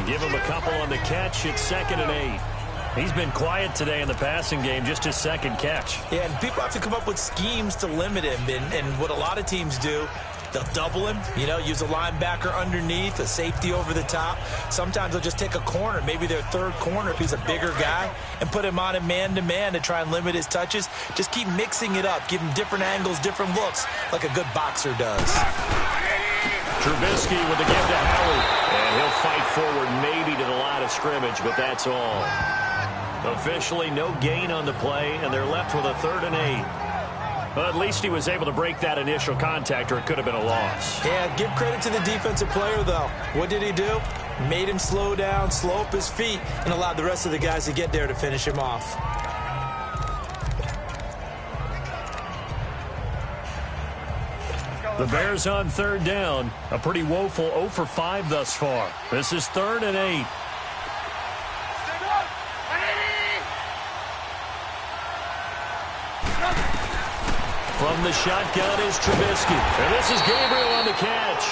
[SPEAKER 3] Give him a couple on the catch. It's 2nd and 8. He's been quiet today in the passing game, just his second catch.
[SPEAKER 4] Yeah, and people have to come up with schemes to limit him. And what a lot of teams do, they'll double him, you know, use a linebacker underneath, a safety over the top. Sometimes they'll just take a corner, maybe their third corner if he's a bigger guy, and put him on a man-to-man to try and limit his touches. Just keep mixing it up, give him different angles, different looks, like a good boxer does.
[SPEAKER 3] Trubisky with the give to Howard. And he'll fight forward maybe to the line of scrimmage, but that's all. Officially no gain on the play, and they're left with a 3rd and 8. Well, at least he was able to break that initial contact, or it could have been a loss.
[SPEAKER 4] Yeah, give credit to the defensive player, though. What did he do? Made him slow down, slow up his feet, and allowed the rest of the guys to get there to finish him off.
[SPEAKER 3] The Bears on 3rd down. A pretty woeful 0 for 5 thus far. This is 3rd and 8. From the shotgun is Trubisky. And this is Gabriel on the catch.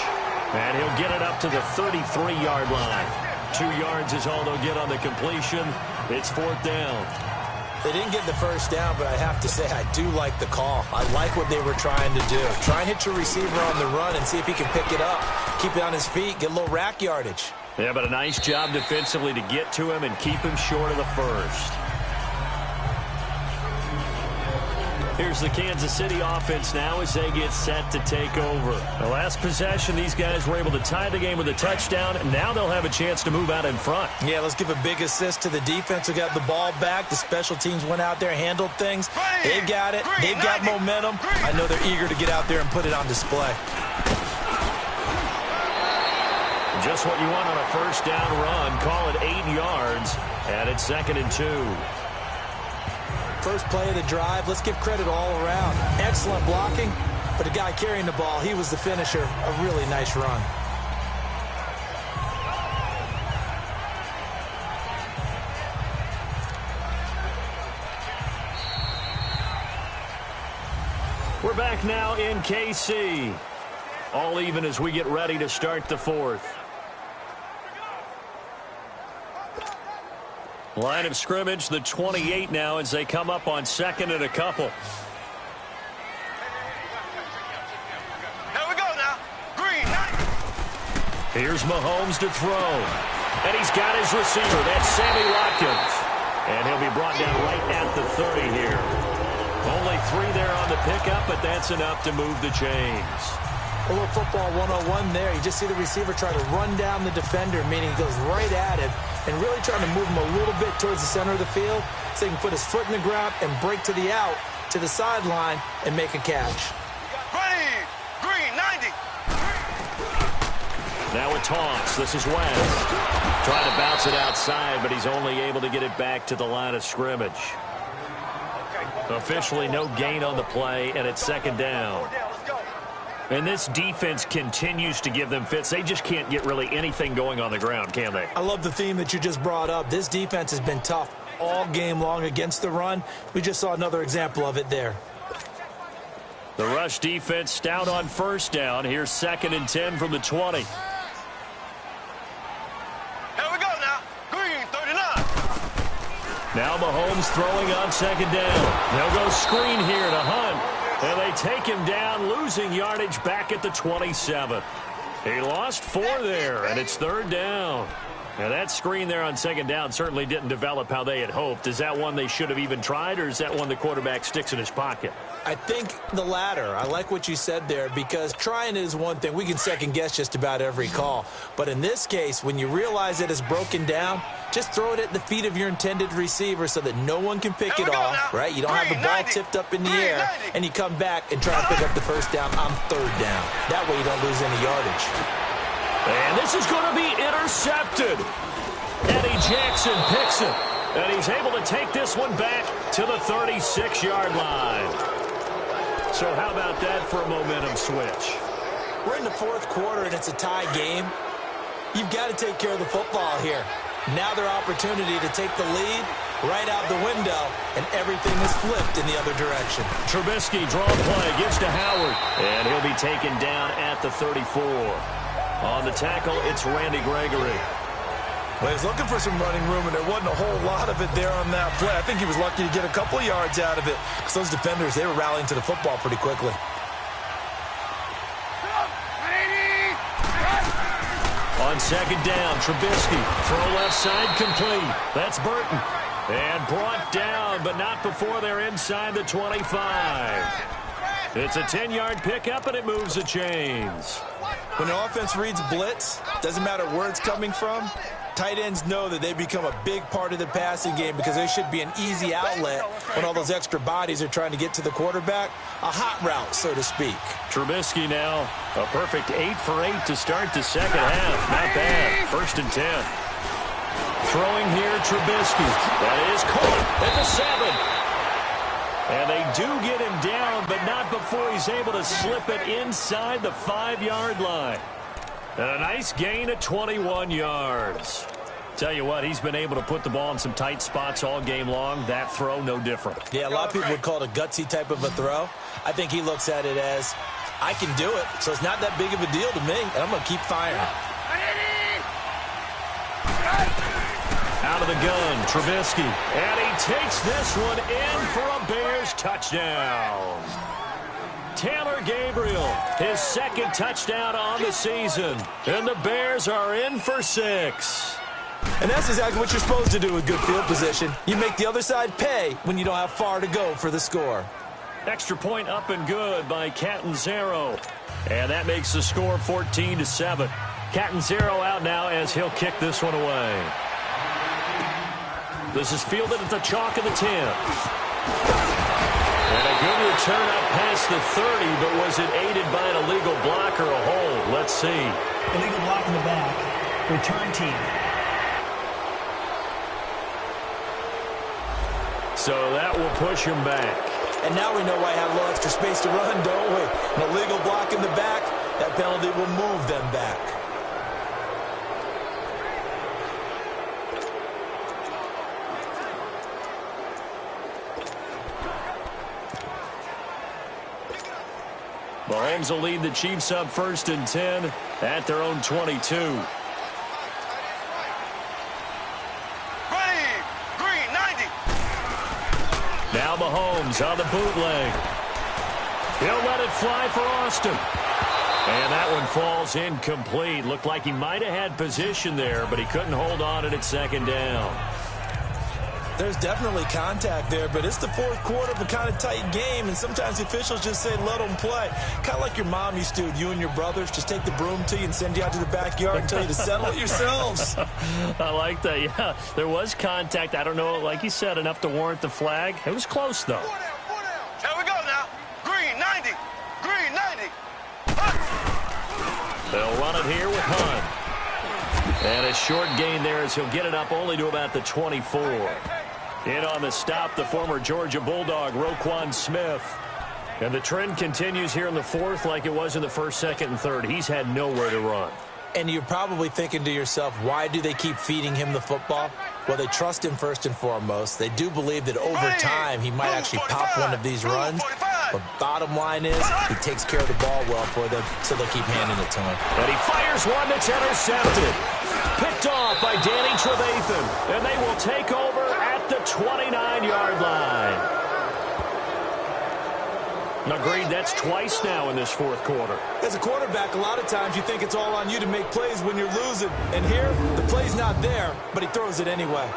[SPEAKER 3] And he'll get it up to the 33-yard line. 2 yards is all they'll get on the completion. It's 4th down.
[SPEAKER 4] They didn't get the first down, but I have to say I do like the call. I like what they were trying to do. Try and hit your receiver on the run and see if he can pick it up. Keep it on his feet, get a little rack yardage.
[SPEAKER 3] Yeah, but a nice job defensively to get to him and keep him short of the first. Here's the Kansas City offense now as they get set to take over. The last possession, these guys were able to tie the game with a touchdown, and now they'll have a chance to move out in front.
[SPEAKER 4] Yeah, let's give a big assist to the defense who got the ball back. The special teams went out there, handled things. They've got it. They've got momentum. I know they're eager to get out there and put it on display.
[SPEAKER 3] Just what you want on a first down run. Call it 8 yards, and it's 2nd and 2.
[SPEAKER 4] First play of the drive, let's give credit all around. Excellent blocking, but the guy carrying the ball, he was the finisher. A really nice run.
[SPEAKER 3] We're back now in KC. All even as we get ready to start the 4th. Line of scrimmage, the 28 now as they come up on 2nd and a couple.
[SPEAKER 5] Here we go now. Green.
[SPEAKER 3] Here's Mahomes to throw. And he's got his receiver. That's Sammy Watkins. And he'll be brought down right at the 30 here. Only 3 there on the pickup, but that's enough to move the chains.
[SPEAKER 4] A little football 101 there. You just see the receiver try to run down the defender, meaning he goes right at him and really trying to move him a little bit towards the center of the field so he can put his foot in the ground and break to the out, to the sideline, and make a catch.
[SPEAKER 5] Green. 90.
[SPEAKER 3] Now a toss. This is West. Trying to bounce it outside, but he's only able to get it back to the line of scrimmage. Officially no gain on the play, and it's second down. And this defense continues to give them fits. They just can't get really anything going on the ground, can they?
[SPEAKER 4] I love the theme that you just brought up. This defense has been tough all game long against the run. We just saw another example of it there.
[SPEAKER 3] The rush defense stout on first down. Here's 2nd and 10 from the 20.
[SPEAKER 5] Here we go now. Green, 39.
[SPEAKER 3] Now Mahomes throwing on 2nd down. They'll go screen here to Hunt. And they take him down, losing yardage back at the 27. He lost 4 there, and it's 3rd down. Now, that screen there on 2nd down certainly didn't develop how they had hoped. Is that one they should have even tried, or is that one the quarterback sticks in his pocket?
[SPEAKER 4] I think the latter. I like what you said there, because trying is one thing. We can second-guess just about every call. But in this case, when you realize it is broken down, just throw it at the feet of your intended receiver so that no one can pick it off, right? You don't have the ball tipped up in the air, and you come back and try to pick up the first down on 3rd down. That way you don't lose any yardage.
[SPEAKER 3] And this is going to be intercepted. Eddie Jackson picks it. And he's able to take this one back to the 36-yard line. So how about that for a momentum switch?
[SPEAKER 4] We're in the 4th quarter, and it's a tie game. You've got to take care of the football here. Now their opportunity to take the lead right out the window, and everything is flipped in the other direction.
[SPEAKER 3] Trubisky draw play, gives to Howard. And he'll be taken down at the 34. On the tackle, it's Randy Gregory.
[SPEAKER 4] Well, he was looking for some running room, and there wasn't a whole lot of it there on that play. I think he was lucky to get a couple of yards out of it, because those defenders, they were rallying to the football pretty quickly.
[SPEAKER 3] On 2nd down, Trubisky. Throw left side complete. That's Burton. And brought down, but not before they're inside the 25. It's a 10-yard pickup, and it moves the chains.
[SPEAKER 4] When the offense reads blitz, doesn't matter where it's coming from, tight ends know that they become a big part of the passing game, because they should be an easy outlet when all those extra bodies are trying to get to the quarterback. A hot route, so to speak.
[SPEAKER 3] Trubisky now, a perfect 8 for 8 to start the second half. Not bad. 1st and 10. Throwing here, Trubisky. That is caught at the 7. And they do get him down, but not before he's able to slip it inside the 5-yard line. And a nice gain of 21 yards. Tell you what, he's been able to put the ball in some tight spots all game long. That throw, no different.
[SPEAKER 4] Yeah, a lot of people would call it a gutsy type of a throw. I think he looks at it as, I can do it, so it's not that big of a deal to me, and I'm going to keep firing.
[SPEAKER 3] Out of the gun, Trubisky. And he takes this one in for a Bears touchdown. Taylor Gabriel, his 2nd touchdown on the season. And the Bears are in for 6.
[SPEAKER 4] And that's exactly what you're supposed to do with good field position. You make the other side pay when you don't have far to go for the score.
[SPEAKER 3] Extra point up and good by Catanzaro. And that makes the score 14-7. Catanzaro out now as he'll kick this one away. This is fielded at the chalk of the 10. And a good return up past the 30, but was it aided by an illegal block or a hold? Let's see.
[SPEAKER 6] Illegal block in the back. Return team.
[SPEAKER 3] So that will push him back.
[SPEAKER 4] And now we know why I have a little extra space to run, don't we? An illegal block in the back, that penalty will move them back.
[SPEAKER 3] Mahomes will lead the Chiefs up 1st and 10 at their own 22.
[SPEAKER 5] Green, 90.
[SPEAKER 3] Now Mahomes on the bootleg. He'll let it fly for Austin. And that one falls incomplete. Looked like he might have had position there, but he couldn't hold on at 2nd down.
[SPEAKER 4] There's definitely contact there, but it's the 4th quarter of a kind of tight game, and sometimes the officials just say, let them play. Kind of like your mom used to with you and your brothers. Just take the broom to you and send you out to the backyard and tell you to settle it yourselves.
[SPEAKER 3] I like that, yeah. There was contact. I don't know, like you said, enough to warrant the flag. It was close, though.
[SPEAKER 5] Here we go now. Green, 90. Green, 90.
[SPEAKER 3] They'll run it here with Hunt. And a short gain there as he'll get it up only to about the 24. In on the stop, the former Georgia Bulldog, Roquan Smith. And the trend continues here in the fourth like it was in the first, second, and third. He's had nowhere to run.
[SPEAKER 4] And you're probably thinking to yourself, why do they keep feeding him the football? Well, they trust him first and foremost. They do believe that over time he might actually pop one of these runs. But bottom line is he takes care of the ball well for them, so they keep handing it to him.
[SPEAKER 3] And he fires one that's intercepted. Picked off by Danny Trevathan. And they will take over at the 29-yard line. Agreed, that's twice now in this fourth quarter.
[SPEAKER 4] As a quarterback, a lot of times you think it's all on you to make plays when you're losing. And here, the play's not there, but he throws it anyway.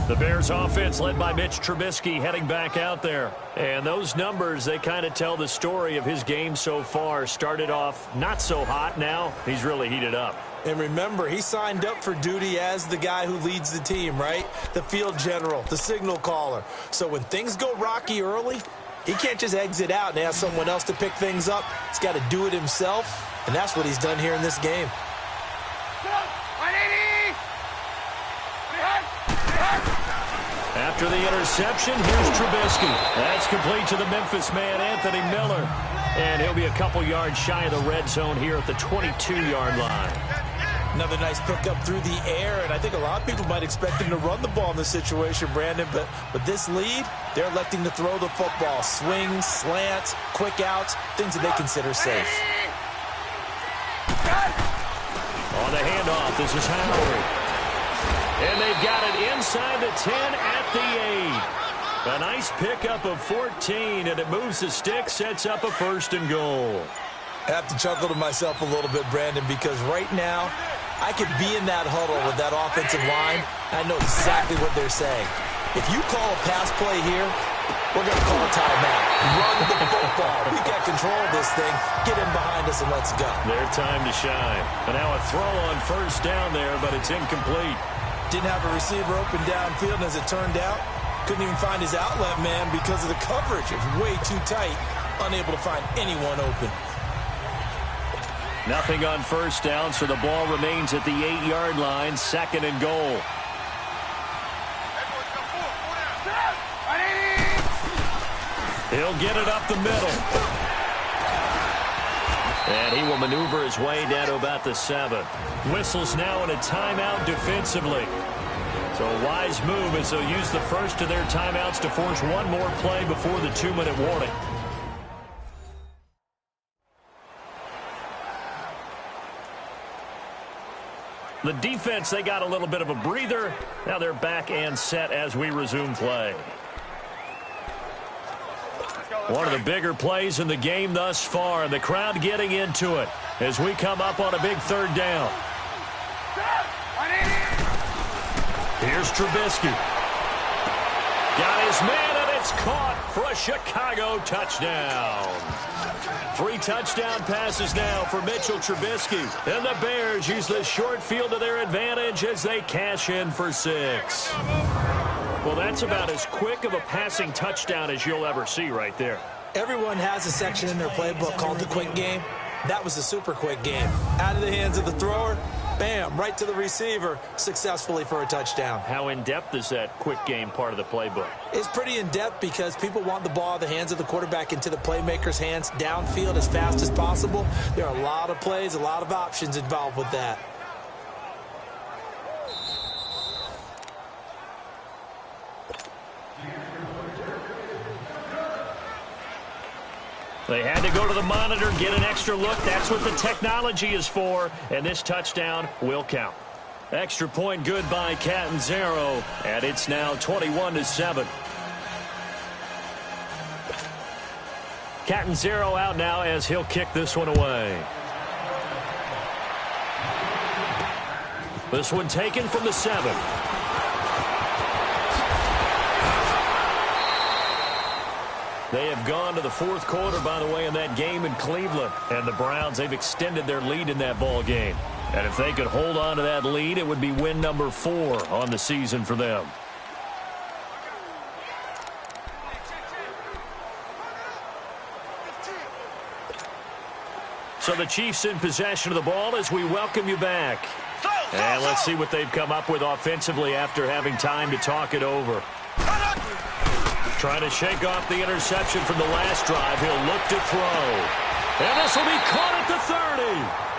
[SPEAKER 3] The Bears offense led by Mitch Trubisky heading back out there. And those numbers, they kind of tell the story of his game so far. Started off not so hot. Now he's really heated up.
[SPEAKER 4] And remember, he signed up for duty as the guy who leads the team, right? The field general, the signal caller. So when things go rocky early, he can't just exit out and ask someone else to pick things up. He's got to do it himself, and that's what he's done here in this game.
[SPEAKER 3] After the interception, here's Trubisky. That's complete to the Memphis man, Anthony Miller. And he'll be a couple yards shy of the red zone here at the 22-yard line.
[SPEAKER 4] Another nice pickup through the air, and I think a lot of people might expect him to run the ball in this situation, Brandon, but with this lead, they're electing to throw the football. Swings, slants, quick outs, things that they consider safe.
[SPEAKER 3] On the handoff, this is Howard. And they've got it inside the 10 at the 8. A nice pickup of 14, and it moves the stick, sets up a first and goal.
[SPEAKER 4] I have to chuckle to myself a little bit, Brandon, because right now, I could be in that huddle with that offensive line. I know exactly what they're saying. If you call a pass play here, we're going to call a timeout. Run the football. We got control of this thing. Get in behind us and let's go.
[SPEAKER 3] Their time to shine. And now a throw on first down there, but it's incomplete.
[SPEAKER 4] Didn't have a receiver open downfield, and as it turned out, couldn't even find his outlet man because of the coverage. It's way too tight, unable to find anyone open.
[SPEAKER 3] Nothing on first down, so the ball remains at the 8-yard line, second and goal. He'll get it up the middle. And he will maneuver his way down to about the 7. Whistles now in a timeout defensively. So a wise move as they'll use the first of their timeouts to force one more play before the 2-minute warning. The defense, they got a little bit of a breather. Now they're back and set as we resume play. One of the bigger plays in the game thus far, and the crowd getting into it as we come up on a big third down. Here's Trubisky. Got his man, and it's caught for a Chicago touchdown. 3 touchdown passes now for Mitchell Trubisky. And the Bears use the short field to their advantage as they cash in for 6. Well, that's about as quick of a passing touchdown as you'll ever see right there.
[SPEAKER 4] Everyone has a section in their playbook called the quick game. That was a super quick game. Out of the hands of the thrower, bam, right to the receiver, successfully for a touchdown.
[SPEAKER 3] How in-depth is that quick game part of the playbook?
[SPEAKER 4] It's pretty in-depth because people want the ball out of the hands of the quarterback into the playmaker's hands downfield as fast as possible. There are a lot of plays, a lot of options involved with that.
[SPEAKER 3] They had to go to the monitor, get an extra look. That's what the technology is for, and this touchdown will count. Extra point good by Catanzaro, and it's now 21-7. Catanzaro out now as he'll kick this one away. This one taken from the 7. They have gone to the fourth quarter, by the way, in that game in Cleveland. And the Browns, they've extended their lead in that ball game. And if they could hold on to that lead, it would be win number 4 on the season for them. So the Chiefs in possession of the ball as we welcome you back. And let's see what they've come up with offensively after having time to talk it over. Trying to shake off the interception from the last drive. He'll look to throw. And this will be caught at the 30.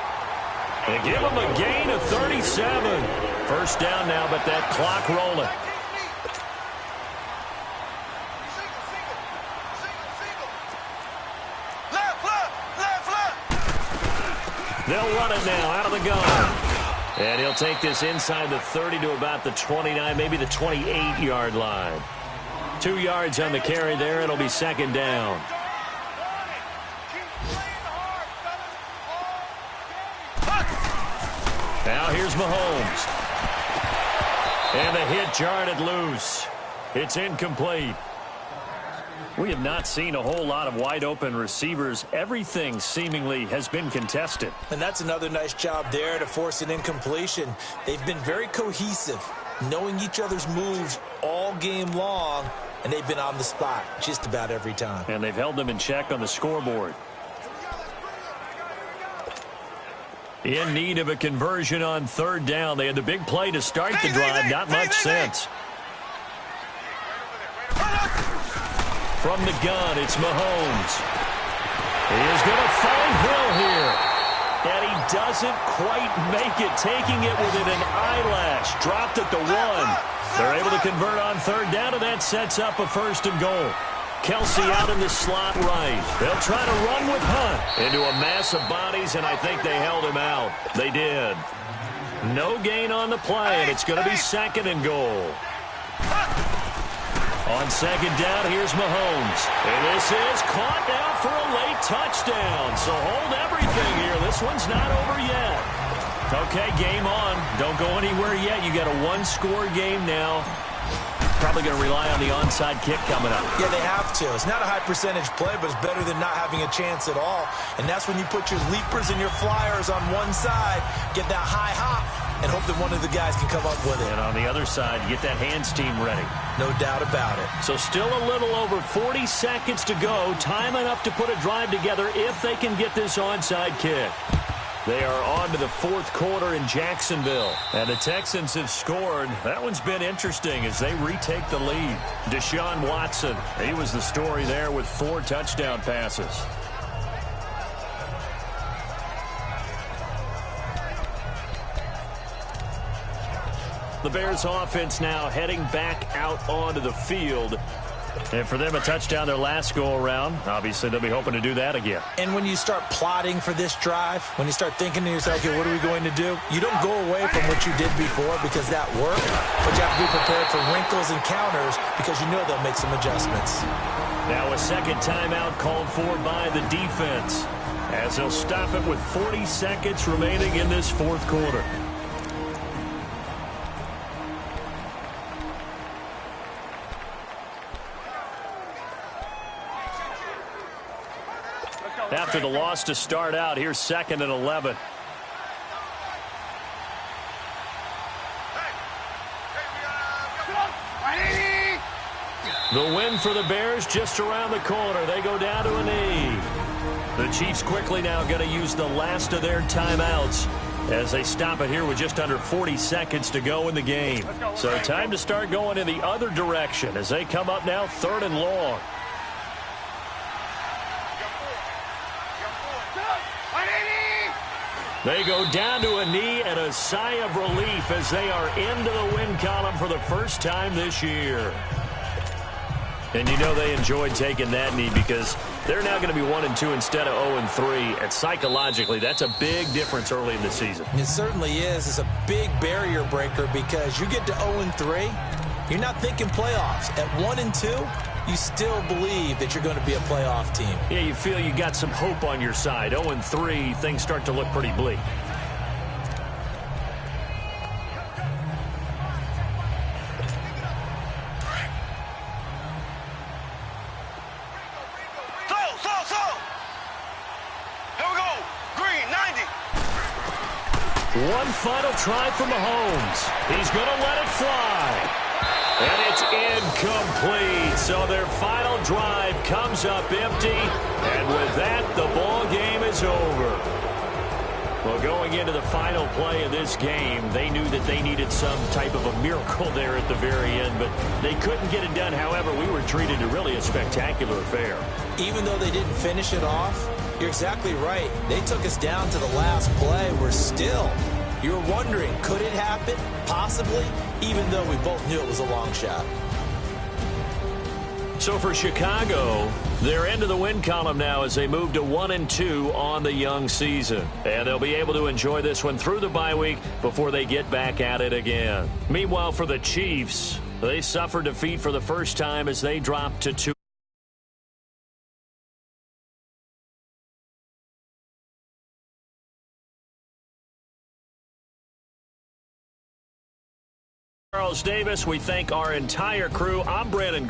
[SPEAKER 3] They give him a gain of 37. First down now, but that clock rolling. They'll run it now out of the gun. And he'll take this inside the 30 to about the 29, maybe the 28-yard line. 2 yards on the carry there. It'll be second down. Now here's Mahomes. And the hit jarred it loose. It's incomplete. We have not seen a whole lot of wide-open receivers. Everything seemingly has been contested.
[SPEAKER 4] And that's another nice job there to force an incompletion. They've been very cohesive, knowing each other's moves all game long, and they've been on the spot just about every time.
[SPEAKER 3] And they've held them in check on the scoreboard. In need of a conversion on third down. They had the big play to start the drive. Not much sense. From the gun, it's Mahomes. He is going to find Hill here. And he doesn't quite make it, taking it within an eyelash. Dropped at the 1. They're able to convert on third down, and that sets up a first and goal. Kelsey out in the slot right. They'll try to run with Hunt into a mass of bodies, and I think they held him out. They did. No gain on the play, and it's going to be second and goal. On second down, here's Mahomes. And this is caught now for a late touchdown. So hold everything here. This one's not over yet. Okay, game on. Don't go anywhere yet. You got a one-score game now. Probably going to rely on the onside kick coming up.
[SPEAKER 4] Yeah, they have to. It's not a high-percentage play, but it's better than not having a chance at all. And that's when you put your leapers and your flyers on one side, get that high hop, and hope that one of the guys can come up with it.
[SPEAKER 3] And on the other side, get that hands team ready.
[SPEAKER 4] No doubt about it.
[SPEAKER 3] So still a little over 40 seconds to go. Time enough to put a drive together if they can get this onside kick. They are on to the fourth quarter in Jacksonville. And the Texans have scored. That one's been interesting as they retake the lead. Deshaun Watson, he was the story there with 4 touchdown passes. The Bears offense now heading back out onto the field. And for them, a touchdown their last go-around. Obviously, they'll be hoping to do that again.
[SPEAKER 4] And when you start plotting for this drive, when you start thinking to yourself, okay, what are we going to do? You don't go away from what you did before because that worked, but you have to be prepared for wrinkles and counters because you know they'll make some adjustments.
[SPEAKER 3] Now a second timeout called for by the defense as they'll stop it with 40 seconds remaining in this fourth quarter. After the loss to start out, here's 2nd and 11. The win for the Bears just around the corner. They go down to a knee. The Chiefs quickly now going to use the last of their timeouts as they stop it here with just under 40 seconds to go in the game. So time to start going in the other direction as they come up now 3rd and long. They go down to a knee and a sigh of relief as they are into the win column for the first time this year. And you know they enjoyed taking that knee because they're now going to be 1-2 instead of 0-3. And psychologically, that's a big difference early in the season.
[SPEAKER 4] It certainly is. It's a big barrier breaker because you get to 0-3, you're not thinking playoffs. At 1-2, you still believe that you're going to be a playoff team.
[SPEAKER 3] Yeah, you feel you got some hope on your side. 0-3, things start to look pretty bleak. One final try from Mahomes. He's going to let it fly. And it's incomplete. So their final drive comes up empty. And with that, the ball game is over. Well, going into the final play of this game, they knew that they needed some type of a miracle there at the very end, but they couldn't get it done. However, we were treated to really a spectacular affair.
[SPEAKER 4] Even though they didn't finish it off, you're exactly right. They took us down to the last play. We're still, you're wondering, could it happen? Possibly, even though we both knew it was a long shot.
[SPEAKER 3] So for Chicago, they're into the win column now as they move to 1-2 on the young season. And they'll be able to enjoy this one through the bye week before they get back at it again. Meanwhile, for the Chiefs, they suffered defeat for the first time as they dropped to 2. Charles Davis, we thank our entire crew. I'm Brandon.